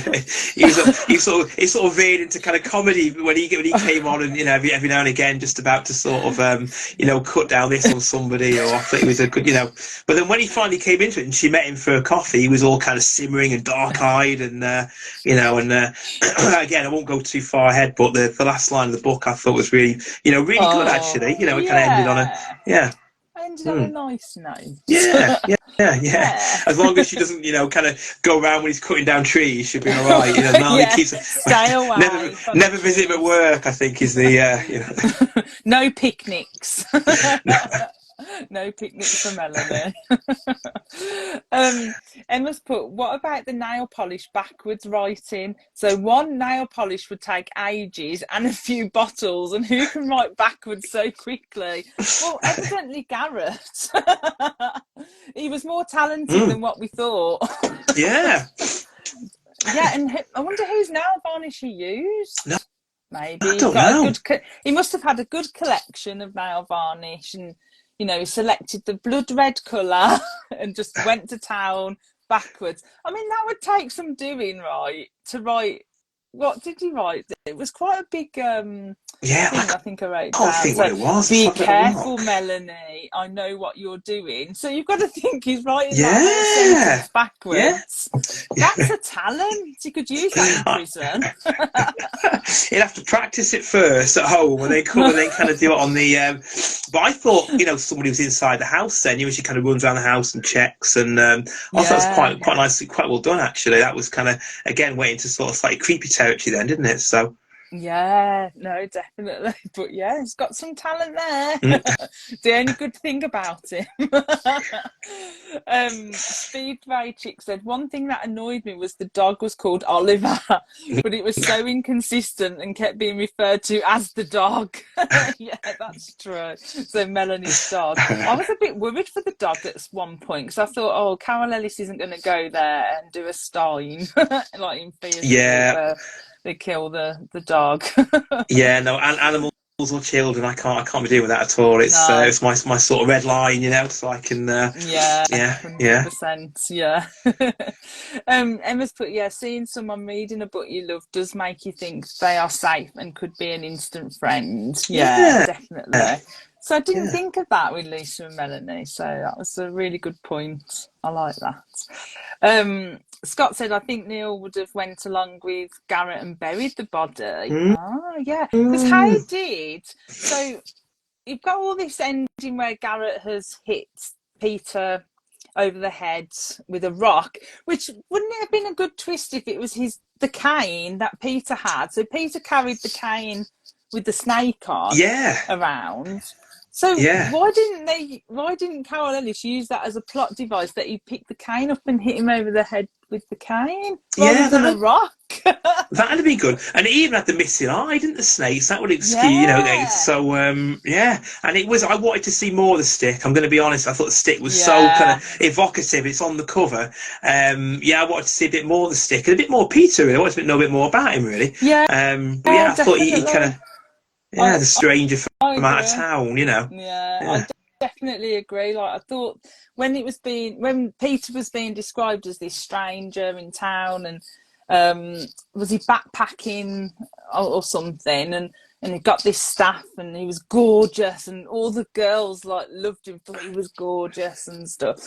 sort of veered into kind of comedy when he came on, and every now and again just about to sort of cut down this on somebody, or I thought he was a good But then when he finally came into it and she met him for a coffee, he was all kind of simmering and dark eyed, and again, I won't go too far ahead, but the last line of the book I thought was really really good actually. It kind of ended on a ended on a nice note. Yeah. As long as she doesn't, kind of go around when he's cutting down trees, she'll be all right. Melanie keeps stay away. Never visit him at work, I think, is the no picnics. No picnics for Melanie. Emma's put, what about the nail polish backwards writing? So one nail polish would take ages and a few bottles, and who can write backwards so quickly? Well, evidently Garrett. He was more talented than what we thought. Yeah. Yeah, and I wonder whose nail varnish he used. No, maybe I don't know. He must have had a good collection of nail varnish, and he selected the blood red colour and just went to town backwards. I mean, that would take some doing, right? To write, what did he write? It was quite a big thing, I think I wrote down. I think what it was. Be careful, Melanie. I know what you're doing. So you've got to think he's writing that sentence backwards. Yeah. That's a talent. You could use that in prison. He'd have to practice it first at home, and then kind of do it on the. But I thought, somebody was inside the house. Then she kind of runs around the house and checks, and I thought it was quite nicely, quite well done actually. That was kind of again went into sort of slightly creepy territory then, didn't it? So. Yeah, no, definitely. But yeah, he's got some talent there. The only good thing about him. Speed Ray Chick said, one thing that annoyed me was the dog was called Oliver, but it was so inconsistent and kept being referred to as the dog. Yeah, that's true. So Melanie's dog. I was a bit worried for the dog at one point, because I thought, oh, Carol Ellis isn't going to go there and do a Stein, like in Fear. Yeah. They kill the dog. Yeah, no, animals or children, I can't be dealing with that at all. It's it's my sort of red line, so I can. 100%, yeah. Emma's put, seeing someone reading a book you love does make you think they are safe and could be an instant friend. Yeah. Definitely. So I didn't think of that with Lisa and Melanie. So that was a really good point. I like that. Scott said, I think Neil would have went along with Garrett and buried the body. Oh, yeah. Because how did... So you've got all this ending where Garrett has hit Peter over the head with a rock, which wouldn't it have been a good twist if it was the cane that Peter had? So Peter carried the cane with the snake on around. So why didn't Carol Ellis use that as a plot device, that he picked the cane up and hit him over the head with the cane rather than a rock? That'd have been good. And it even had the missing eye, didn't the snakes? That would excuse, So and it was. I wanted to see more of the stick. I'm going to be honest. I thought the stick was so kind of evocative. It's on the cover. I wanted to see a bit more of the stick and a bit more Peter. Really. I wanted to know a bit more about him. Really. Yeah. I thought he kind of. Yeah, the stranger from out of town, Yeah, I definitely agree. Like, I thought when Peter was being described as this stranger in town, and was he backpacking or something, and he got this staff, and he was gorgeous, and all the girls loved him, thought he was gorgeous and stuff.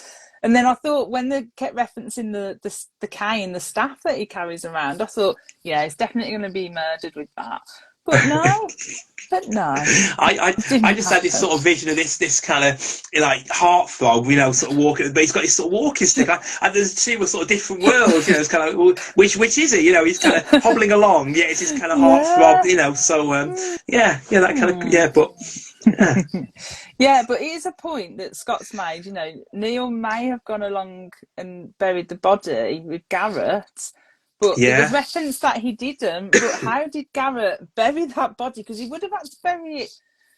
And then I thought, when they kept referencing the cane, the staff that he carries around, I thought, he's definitely going to be murdered with that. But no. I just had this sort of vision of this kind of heartthrob, sort of walking, but he's got this sort of walking stick. And there's two sort of different worlds, it's kind of, which is it? He's kind of hobbling along, it's his kind of heartthrob, so that kind of, but. Yeah, but it is a point that Scott's made, Neil may have gone along and buried the body with Garrett. But it was referenced that he didn't. But how did Garrett bury that body? Because he would have had to bury it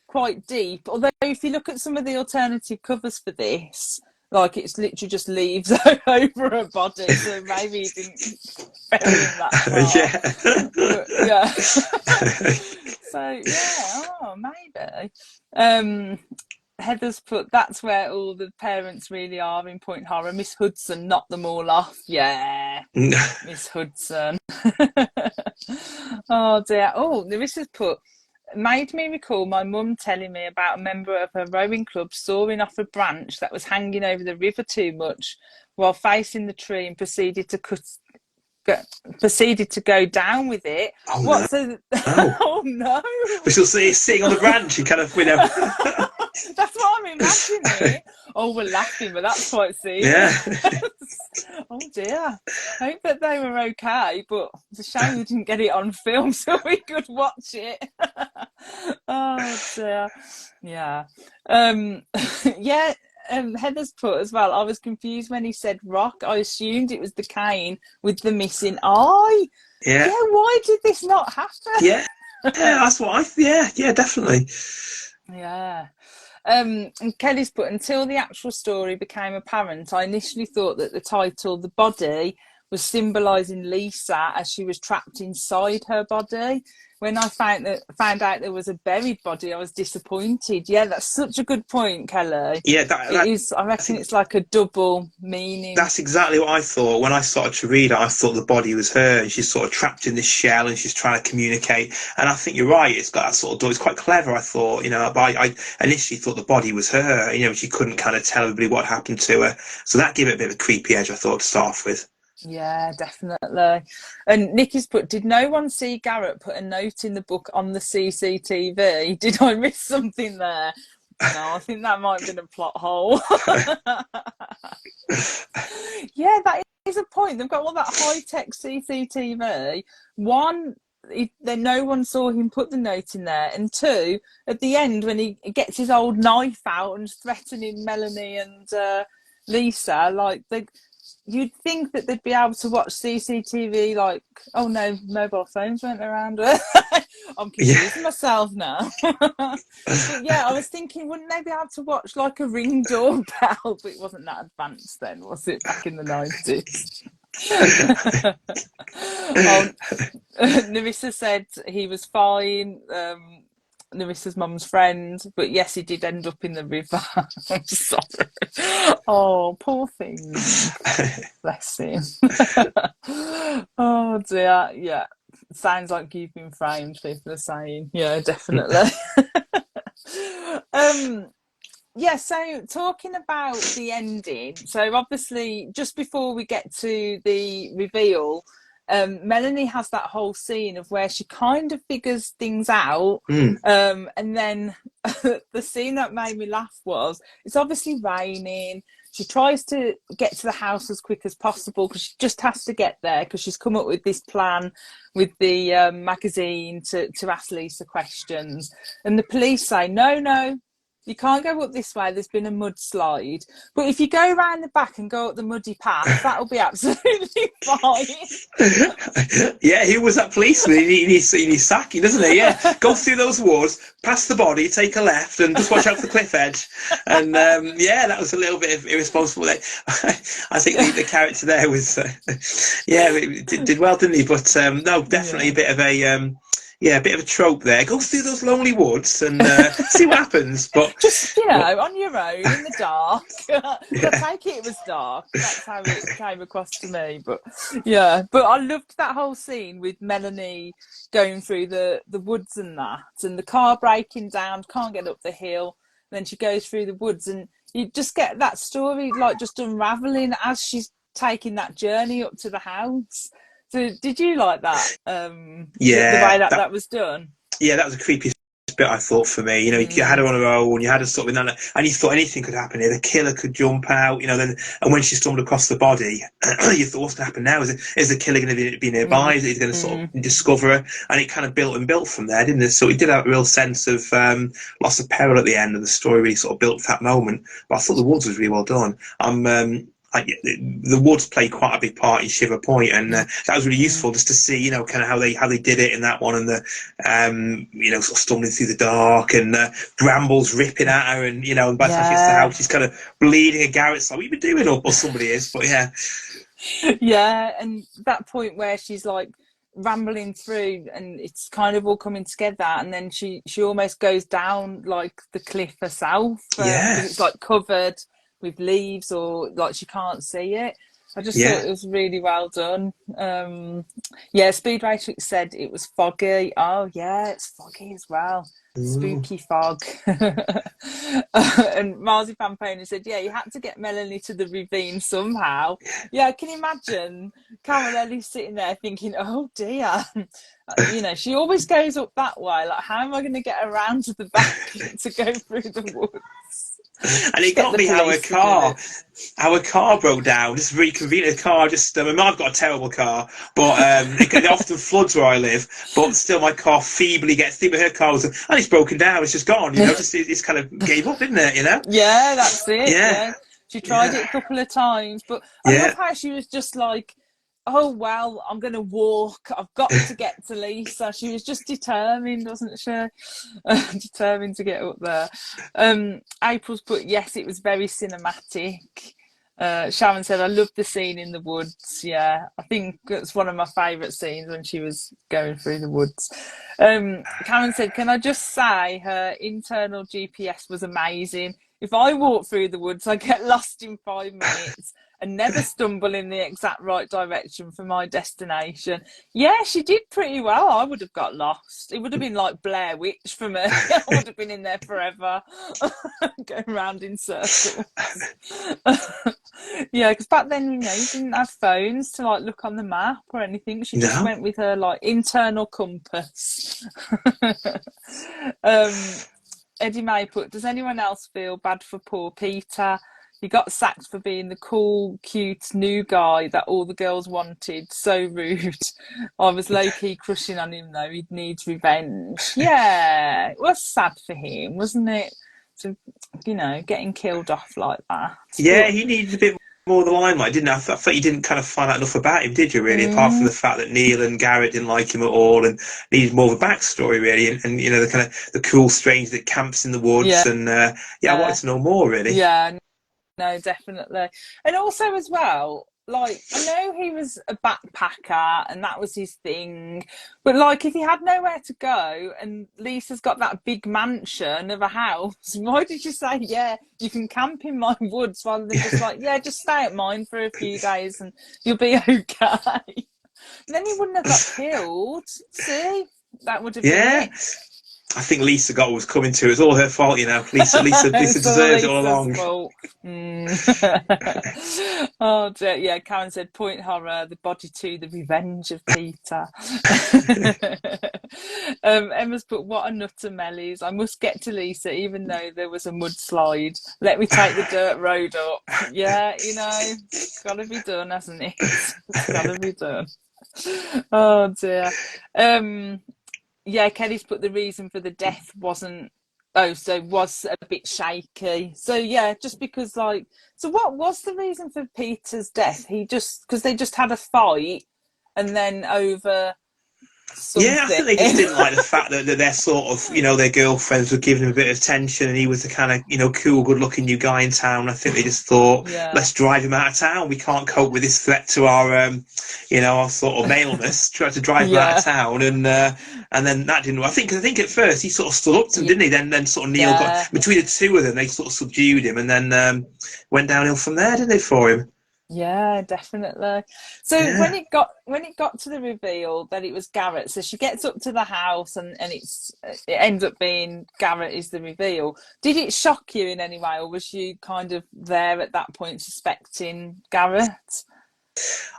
quite deep. Although if you look at some of the alternative covers for this, like it's literally just leaves over her body, so maybe he didn't bury him that far. But yeah. So yeah, oh maybe. Heather's put, that's where all the parents really are in Point Horror. Miss Hudson knocked them all off. Yeah, Miss Hudson. Oh dear. Oh, Larissa's put, made me recall my mum telling me about a member of her rowing club sawing off a branch that was hanging over the river too much while facing the tree and proceeded to go down with it. Oh What's no! the? Oh no! We shall see sitting on the branch and kind of, you know. That's what I'm imagining. Oh, we're laughing, but that's quite serious. Yeah. Oh dear. I hope that they were okay, but it's a shame we didn't get it on film so we could watch it. Oh dear. Yeah. Yeah. Heather's put as well, I was confused when he said rock. I assumed it was the cane with the missing eye. Yeah. Why did this not happen? Yeah. Yeah, that's what yeah, definitely. Yeah. And Kelly's put, until the actual story became apparent, I initially thought that the title, The Body, was symbolising Lisa as she was trapped inside her body. When I found out there was a buried body, I was disappointed. Yeah, that's such a good point, Kelly. Yeah, it is. I reckon it's like a double meaning. That's exactly what I thought. When I started to read it, I thought the body was her, and she's sort of trapped in this shell, and she's trying to communicate. And I think you're right. It's got that sort of. It's quite clever. I thought, but I initially thought the body was her. She couldn't kind of tell everybody what happened to her, so that gave it a bit of a creepy edge, I thought, to start off with. Yeah, definitely. And Nikki's put, did no one see Garrett put a note in the book on the CCTV? Did I miss something there? No, I think that might have been a plot hole. Yeah, that is a point. They've got all that high-tech CCTV. One, no one saw him put the note in there. And two, at the end, when he gets his old knife out and threatening Melanie and Lisa, like, you'd think that they'd be able to watch CCTV, like, oh no, mobile phones weren't around. I'm confusing myself now. But yeah, I was thinking, wouldn't they be able to watch like a Ring doorbell? But it wasn't that advanced then, was it, back in the 90s? Narissa said he was fine. Narissa's mum's friend, but yes, he did end up in the river. I'm sorry. Oh, poor thing. Bless him. Oh dear. Yeah, sounds like you've been framed, people are saying. Yeah, definitely. Yeah, so talking about the ending, so obviously just before we get to the reveal, Melanie has that whole scene of where she kind of figures things out. And then the scene that made me laugh was, it's obviously raining. She tries to get to the house as quick as possible because she just has to get there because she's come up with this plan with the magazine to ask Lisa questions. And the police say, no, you can't go up this way, there's been a mudslide. But if you go around the back and go up the muddy path, that'll be absolutely fine. Yeah, he was that policeman. He needs sacking, doesn't he? Yeah, go through those woods, past the body, take a left, and just watch out for the cliff edge. And yeah, that was a little bit of irresponsible. I think the character there was, did well, didn't he? But no, definitely a bit of a. A bit of a trope there. Go through those lonely woods and see what happens. But just, on your own in the dark. I take it was dark. That's how it came across to me. But yeah, but I loved that whole scene with Melanie going through the woods and that, and the car breaking down, can't get up the hill. Then she goes through the woods, and you just get that story like just unraveling as she's taking that journey up to the house. So did you like that? The way that was done? Yeah, that was a creepy bit, I thought, for me. You had her on her own, you had her sort of and you thought anything could happen here. The killer could jump out, then, and when she stormed across the body, you thought, what's going to happen now? Is the killer going to be nearby? Is he going to sort of discover her? And it kind of built from there, didn't it? So it did have a real sense of loss of peril at the end, and the story really sort of built for that moment. But I thought the woods was really well done. the woods played quite a big part in Shiver Point, and that was really useful just to see, you know, kind of how they did it in that one, and the you know, sort of stumbling through the dark, and brambles ripping at her, and you know, by the time she gets to the house, she's kind of bleeding, and Garrett's like, "What you been doing?" Or somebody is, but yeah. Yeah, and that point where she's like rambling through and it's kind of all coming together, and then she almost goes down like the cliff herself, because it's like covered with leaves, or like she can't see it. I just thought it was really well done. Yeah, Speed Matrix said it was foggy. Oh yeah, it's foggy as well. Spooky fog. And Marzipan Pony said, yeah, you had to get Melanie to the ravine somehow. Yeah, can you imagine Carol Ellis sitting there thinking, oh dear, you know, she always goes up that way, like how am I going to get around to the back to go through the woods? And it got me how our car broke down. Just really convenient car. Just I mean, I've got a terrible car, but it often floods where I live. But still, my car feebly gets through. But her car was, and it's broken down. It's just gone. You know, just it's kind of gave up, didn't it? You know. Yeah, that's it. Yeah, she tried it a couple of times, but I love how she was just like, oh well, I'm gonna walk, I've got to get to Lisa. She was just determined, wasn't she? Determined to get up there. April's put, yes, it was very cinematic. Sharon said, I love the scene in the woods. Yeah, I think it's one of my favourite scenes when she was going through the woods. Karen said, can I just say her internal GPS was amazing. If I walk through the woods, I get lost in 5 minutes and never stumble in the exact right direction for my destination. Yeah, she did pretty well. I would have got lost. It would have been like Blair Witch for me. I would have been in there forever, going around in circles. Yeah, because back then, you know, you didn't have phones to like look on the map or anything. She just went with her like internal compass. Eddie May put, does anyone else feel bad for poor Peter? He got sacked for being the cool, cute new guy that all the girls wanted. So rude. I was low-key crushing on him though. He needs revenge. Yeah, it was sad for him, wasn't it? To, you know, getting killed off like that. Yeah, but he needed a bit more of the limelight, didn't he? I thought you didn't kind of find out enough about him, did you, really? Apart from the fact that Neil and Garrett didn't like him at all and needed more of a backstory, really. And you know, the kind of the cool stranger that camps in the woods. And I wanted to know more, really. Yeah, no, definitely. And also as well, like, I know he was a backpacker and that was his thing, but like if he had nowhere to go and Lisa's got that big mansion of a house, why did you say, yeah, you can camp in my woods, rather than just like, yeah, just stay at mine for a few days and you'll be okay? Then he wouldn't have got killed. See, that would have been it. I think Lisa got what was coming to. It's all her fault, you know. Lisa deserves it all along. Oh dear. Yeah, Karen said, point horror, the body 2, the revenge of Peter. Emma's put, what a nutter Mellies. I must get to Lisa even though there was a mudslide. Let me take the dirt road up. Yeah, you know, it's gotta be done, hasn't it? It's gotta be done. Oh dear. Yeah, Kelly's put the reason for the death was a bit shaky. So yeah, just because like, so what was the reason for Peter's death? Because they just had a fight and then over something. Yeah, I think they just didn't like the fact that they're sort of, you know, their girlfriends were giving him a bit of attention and he was the kind of, you know, cool, good-looking new guy in town. I think they just thought, let's drive him out of town. We can't cope with this threat to our, you know, our sort of maleness. Try to drive him out of town, and then that didn't. I think at first he sort of stood up to them, didn't he? Then sort of Neil got between the two of them. They sort of subdued him, and then went downhill from there, didn't they, for him? Yeah, definitely. So when it got to the reveal that it was Garrett, so she gets up to the house and it ends up being Garrett is the reveal. Did it shock you in any way, or was you kind of there at that point suspecting Garrett?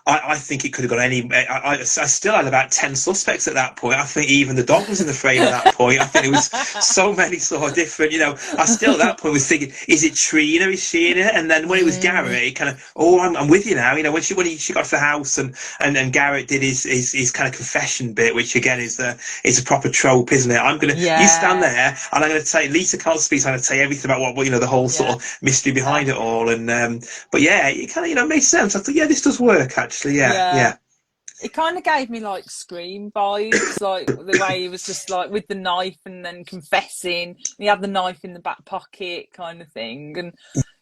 I think it could have gone any. I still had about 10 suspects at that point. I think even the dog was in the frame at that point. I think it was so many sort of different. I still at that point was thinking, is it Trina? Is she in it? And then when it was Garrett, it kind of, I'm with you now. When she got to the house and Garrett did his kind of confession bit, which again is a proper trope, isn't it? You stand there and I'm gonna tell you, Lisa can't speak, so I'm gonna tell you everything about what the whole sort of mystery behind it all. And but yeah, it kind of made sense. I thought, yeah, this does work actually. Yeah. It kind of gave me like Scream vibes, like the way he was just like with the knife and then confessing. He had the knife in the back pocket, kind of thing, and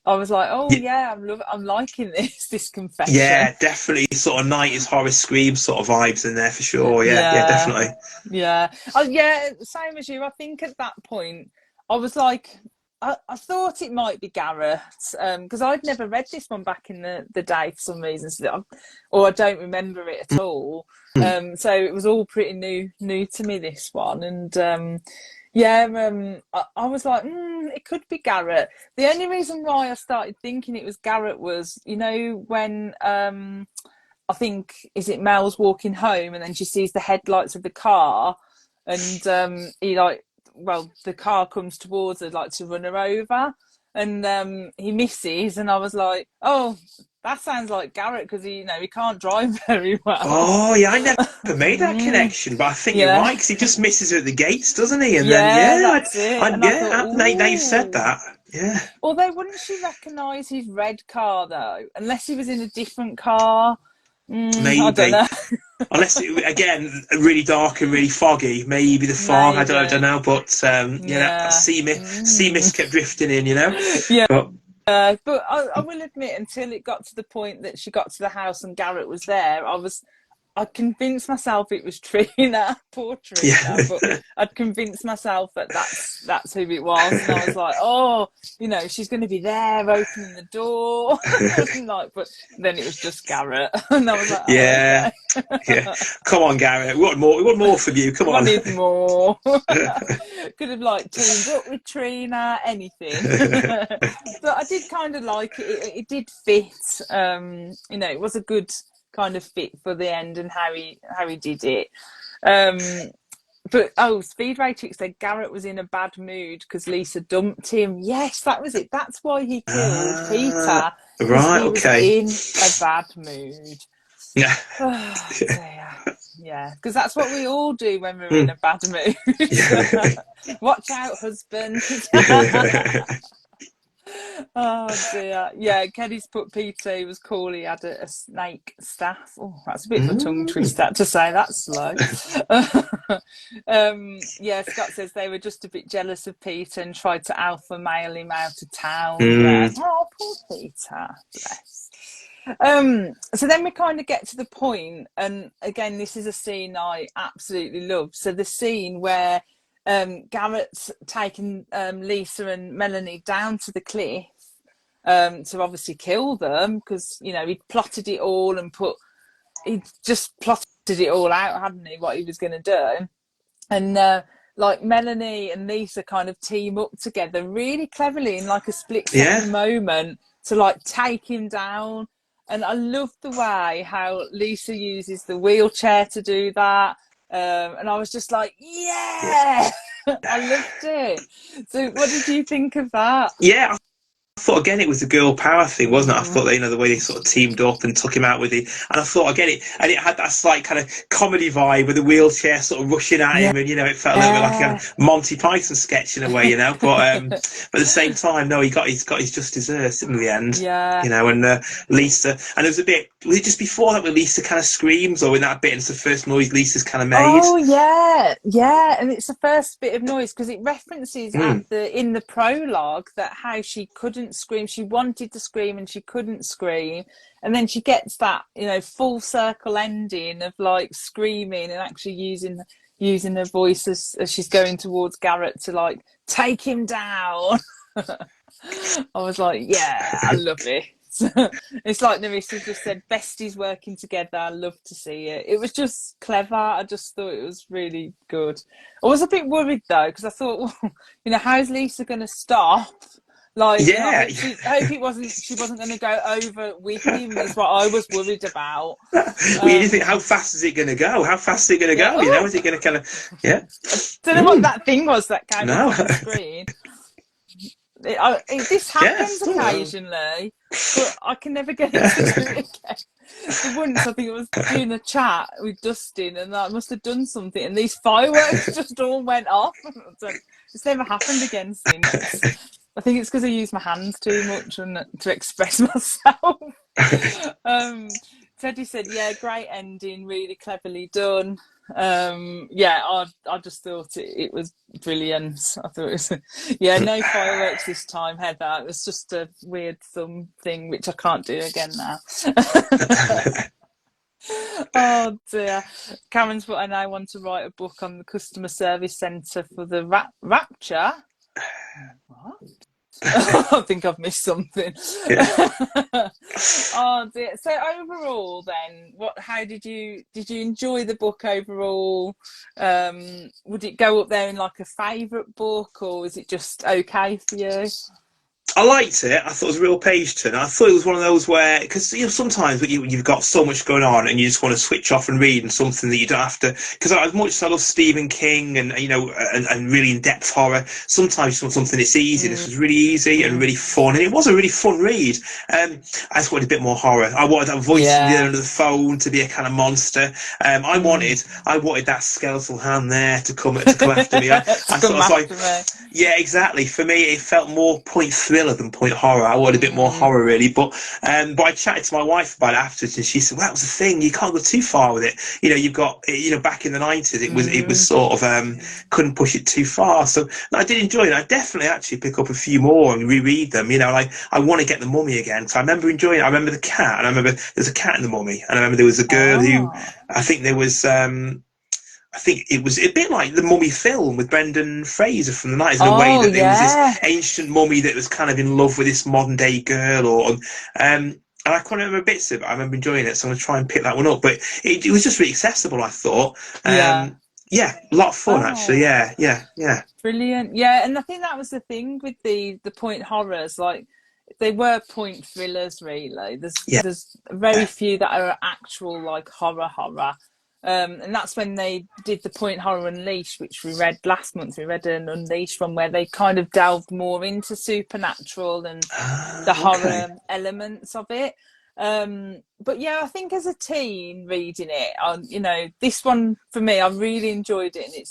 I was like, oh yeah, I'm liking this confession. Yeah, definitely. Sort of 90s horror Scream sort of vibes in there for sure. Yeah, definitely. Yeah, same as you. I think at that point I was like, I thought it might be Garrett because I'd never read this one back in the day for some reason, or I don't remember it at all. So it was all pretty new to me, this one, and I was like, it could be Garrett. The only reason why I started thinking it was Garrett was, when I think, is it Mel's walking home and then she sees the headlights of the car and the car comes towards her, like to run her over, and he misses, and I was like, oh, that sounds like Garrett because he can't drive very well. Oh yeah, I never made that connection, but I think you're right because he just misses her at the gates, doesn't he? And then that's it. Now you've said that. Yeah. Although, wouldn't she recognise his red car though, unless he was in a different car? Maybe. I don't know. Unless again, really dark and really foggy. Maybe the fog. I don't know. But that sea mist kept drifting in. Yeah. But I will admit, until it got to the point that she got to the house and Garrett was there, I convinced myself it was Trina, poor Trina, but I'd convinced myself that that's who it was, and I was like, oh, she's going to be there opening the door, but then it was just Garrett, and I was like, yeah, come on, Garrett, we want more from you, come on. I need more. Could have teamed up with Trina, anything. But I did kind of like it. It did fit. It was a good kind of fit for the end and how he did it. But Speed Ratrix said Garrett was in a bad mood because Lisa dumped him. Yes, that was it. That's why he killed Peter. Right. He okay. was in a bad mood. Yeah, because that's what we all do when we're in a bad mood. Watch out, husband. Oh dear. Yeah, Kenny's put Peter was cool. He had a snake staff. Oh, that's a bit of a tongue twister to say that slow. Scott says they were just a bit jealous of Peter and tried to alpha male him out of town. Yeah. Oh, poor Peter. Bless. So then we kind of get to the point, and again, this is a scene I absolutely love. So the scene where Garrett's taken Lisa and Melanie down to the cliff to obviously kill them because he'd plotted it all and he'd just plotted it all out, hadn't he, what he was going to do. And Melanie and Lisa kind of team up together really cleverly in a split second moment to take him down. And I love the way how Lisa uses the wheelchair to do that. And I was just like, yeah, I loved it. So what did you think of that? Yeah, I thought again it was a girl power thing, wasn't it? I thought the way they sort of teamed up and took him out with it, and I thought again it had that slight kind of comedy vibe with the wheelchair sort of rushing at him, and it felt a little bit like a kind of Monty Python sketch in a way, but at the same time, no, he got his just desserts in the end, and Lisa, and there was a bit, was it just before that where Lisa kind of screams, or in that bit, and it's the first noise Lisa's kind of made? Oh yeah, and it's the first bit of noise because it references in the prologue that how she couldn't scream, she wanted to scream and she couldn't scream, and then she gets that full circle ending of screaming and actually using her voice as she's going towards Garrett to take him down. I was like, yeah, I love it. It's like Narissa just said, besties working together. I love to see it. It was just clever. I just thought it was really good. I was a bit worried though because I thought, well, how's Lisa going to stop Like, and Yeah. I hope she wasn't going to go over with him. Is what I was worried about. Well, you think, how fast is it going to go? How fast is it going to Yeah. go? You know, is it going to kind of, yeah? I don't know what that thing was that came up No. on the screen. This Yeah, happens still. occasionally, but I can never get it to do it again. For once, I think it was doing a chat with Dustin, and I must have done something, and these fireworks just all went off. So it's never happened again since. I think it's because I use my hands too much and to express myself. Teddy said, "Yeah, great ending, really cleverly done." Yeah, I just thought it was brilliant. I thought it was, yeah, no fireworks this time, Heather. It was just a weird thumb thing, which I can't do again now. Oh dear. Cameron's put, I now want to write a book on the customer service centre for the Rapture. What? I think I've missed something. Yeah. Oh dear. So overall then, how did you enjoy the book overall? Would it go up there in like a favourite book, or was it just okay for you? I liked it. I thought it was a real page turner. I thought it was one of those where, because sometimes you've got so much going on and you just want to switch off and read, and something that you don't have to. Because as much as I love Stephen King and and really in depth horror, sometimes you want something that's easy. This was really easy and really fun, and it was a really fun read. I just wanted a bit more horror. I wanted that voice on the other end of the phone to be a kind of monster. I wanted that skeletal hand there to come after me. I thought, after me. Yeah, exactly. For me, it felt more point thriller than point horror. I wanted a bit more horror, really. But I chatted to my wife about it afterwards, and she said, "Well, that was the thing. You can't go too far with it. You've got, back in the 90s, it was sort of couldn't push it too far." So I did enjoy it. I definitely actually pick up a few more and reread them. And I want to get the Mummy again. So I remember enjoying it. I remember the cat, and I remember there's a cat in the Mummy, and I remember there was a girl who I think there was. I think it was a bit like the Mummy film with Brendan Fraser from the 90s, in a way that there was this ancient mummy that was kind of in love with this modern day girl, and I can't remember bits of it. I remember enjoying it, so I'm going to try and pick that one up. But it was just really accessible, I thought. Yeah, a lot of fun, actually. Yeah. Brilliant. Yeah, and I think that was the thing with the point horrors. Like, they were point thrillers, really. There's very few that are actual like horror. And that's when they did the Point Horror Unleashed, which we read last month. We read an Unleashed one where they kind of delved more into supernatural and the horror elements of it. But yeah, I think as a teen reading it, this one for me, I really enjoyed it, and it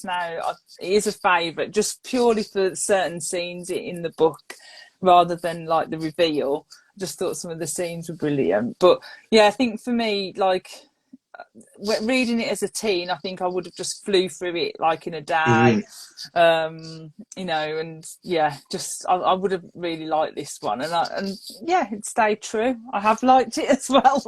is a favourite just purely for certain scenes in the book rather than like the reveal. I just thought some of the scenes were brilliant. But yeah, I think for me, like, reading it as a teen, I think I would have just flew through it like in a day. And yeah, just I would have really liked this one, and yeah, it stayed true. I have liked it as well.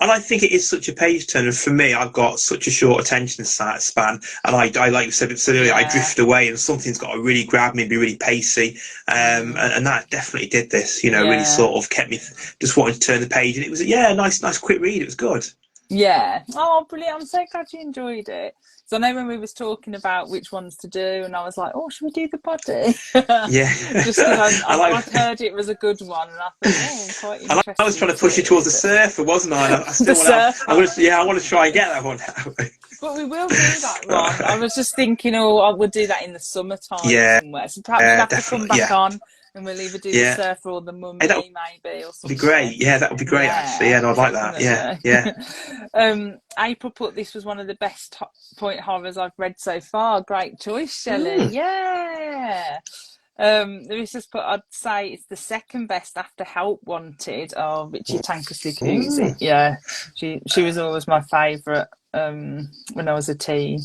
And I think it is such a page turner. For me, I've got such a short attention span, and I like you said earlier, I drift away, and something's got to really grab me and be really pacey. And that definitely did this. Really sort of kept me just wanting to turn the page, and it was a nice quick read. It was good. Yeah. Oh, brilliant. I'm so glad you enjoyed it. So I know when we was talking about which ones to do, and I was like, oh, should we do the body? Yeah. Just because I'd heard it was a good one, and I thought, I'm quite interested. I was trying to push you towards the surfer, wasn't I? I still I want to try and get that one now. But we will do that one. I was just thinking, we'll do that in the summertime somewhere. So perhaps we'll have to come back on, and we'll either do the surfer or the Mummy, maybe, or something. Be great. Yeah, that would be great, actually. Yeah, no, I'd like that. Yeah. April put, this was one of the best point horrors I've read so far. Great choice, Shelley. Yeah. There just put, I'd say it's the second best after Help Wanted. Oh, Richie Tankersley. Yeah, she was always my favourite when I was a teen.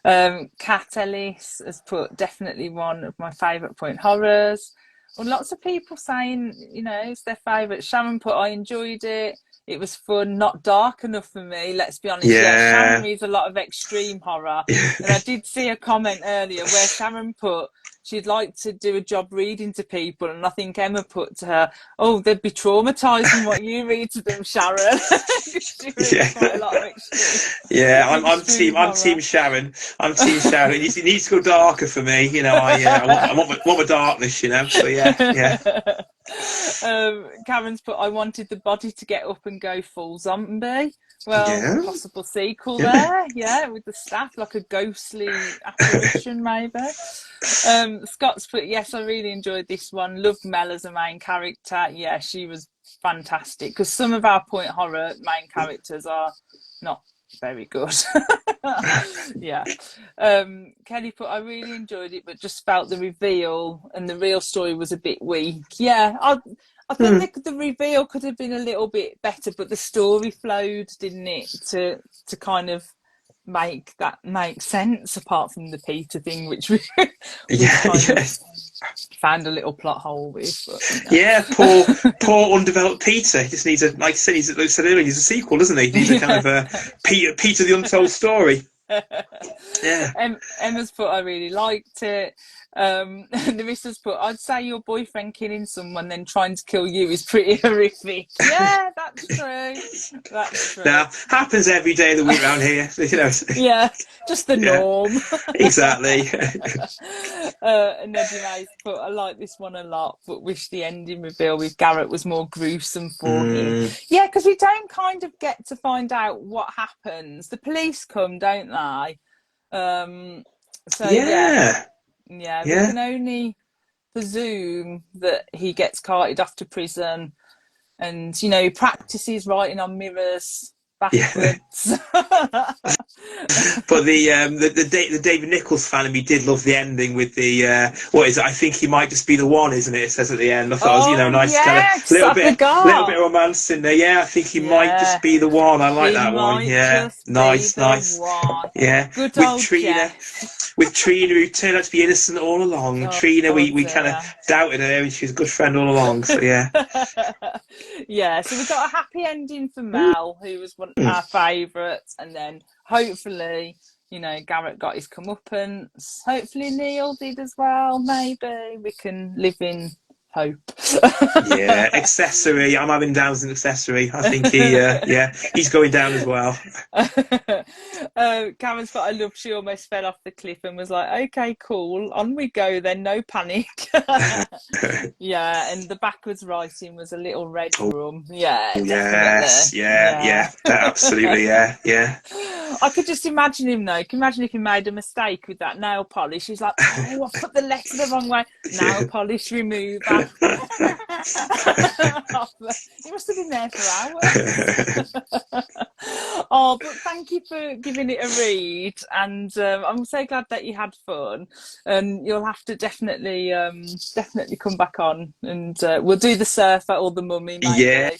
Kat Ellis has put, definitely one of my favourite point horrors. Well, lots of people saying, it's their favourite. Sharon put, I enjoyed it. It was fun, not dark enough for me, let's be honest. Yeah. Sharon reads a lot of extreme horror. And I did see a comment earlier where Sharon put she'd like to do a job reading to people, and I think Emma put to her, oh, they'd be traumatised from what you read to them, Sharon. She reads quite a lot of extreme. Yeah, I'm team Sharon. I'm team Sharon. It needs to go darker for me, you know. I want my darkness, you know. So yeah. Karen's put, I wanted the body to get up and go full zombie. Well, possible sequel there, with the staff, like a ghostly apparition, maybe. Scott's put, yes, I really enjoyed this one. Loved Mel as a main character. Yeah, she was fantastic. Because some of our point horror main characters are not very good. Kelly put, I really enjoyed it, but just felt the reveal and the real story was a bit weak. Yeah, I think the reveal could have been a little bit better, but the story flowed, didn't it, to kind of make sense, apart from the Peter thing, which we found a little plot hole with. But, you know. Yeah, poor undeveloped Peter. He just needs a, like I said earlier, he's a sequel, doesn't he? He needs a kind of Peter the Untold Story. Yeah. Emma's put, I really liked it. Nerissa's put, I'd say your boyfriend killing someone then trying to kill you is pretty horrific. Yeah, that's true. That's true. Now, happens every day of the week around here, you know. Yeah, just the norm. Exactly. And Eddie May's put, I like this one a lot, but wish the ending reveal with Garrett was more gruesome for him. Yeah, because we don't kind of get to find out what happens. The police come, don't they? Yeah, we can only presume that he gets carted off to prison, and you know, he practices writing on mirrors backwards. But the David Nichols fan of me did love the ending with the what is it? I think he might just be the one, isn't it? It says at the end. I thought it was, you know, nice kind of little bit of romance in there. Yeah, I think he might just be the one. I like that one. Yeah, nice. One. Yeah, good old Trina. With Trina, who turned out to be innocent all along. And Trina, we kind of doubted her, and she was a good friend all along. So yeah. Yeah, so we got a happy ending for Mel, who was one of our favourites, and then hopefully, you know, Garrett got his comeuppance. Hopefully Neil did as well. Maybe we can live in hope. Yeah, accessory. I'm having downs in accessory. I think he's going down as well. Karen's put, I love she almost fell off the cliff and was like, okay, cool, on we go then, no panic. Yeah, and the backwards writing was a little red room. Yeah, yes, yeah, absolutely, yeah. I could just imagine him though. Can you imagine if he made a mistake with that nail polish? He's like, oh, I put the letter the wrong way. Nail polish remover. He must have been there for hours. Oh, but thank you for giving it a read, and I'm so glad that you had fun. And you'll have to definitely come back on, and we'll do the surfer or the mummy. Maybe. Yeah.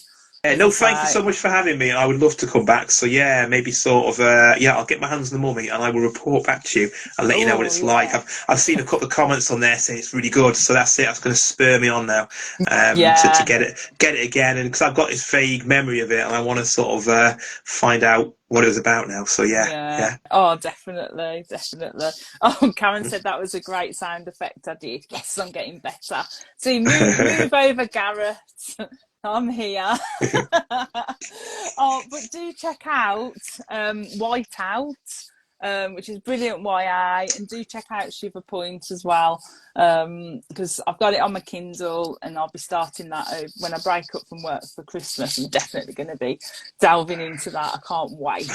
No, thank you so much for having me. I would love to come back. So yeah, maybe sort of I'll get my hands on the mummy and I will report back to you and let you know what it's like. I've seen a couple of comments on there saying it's really good, so that's it. That's going to spur me on now to get it again, and because I've got this vague memory of it and I want to sort of find out what it was about now. So yeah. Oh, definitely. Oh, Karen said that was a great sound effect I did. Yes, I'm getting better. So move over, Garrett. I'm here. But do check out Whiteout, which is brilliant YA, and do check out Shiver Point as well, because I've got it on my Kindle and I'll be starting that when I break up from work for Christmas. I'm definitely going to be delving into that. I can't wait.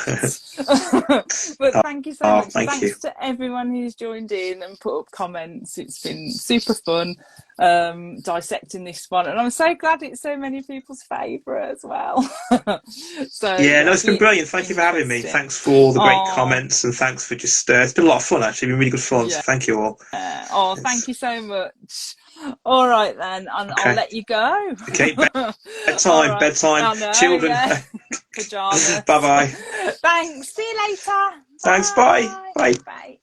But thank you so much. Thanks to everyone who's joined in and put up comments. It's been super fun dissecting this one, and I'm so glad it's so many people's favourite as well. So it's been brilliant. Thank you for having me. Thanks for all the great comments, and thanks for just it's been a lot of fun, actually. It's been really good fun. So thank you all. Thank you so much. All right then, and I'll let you go. Okay, bedtime. Know, children. Pajamas. Bye. Thanks, see you later. Thanks, bye.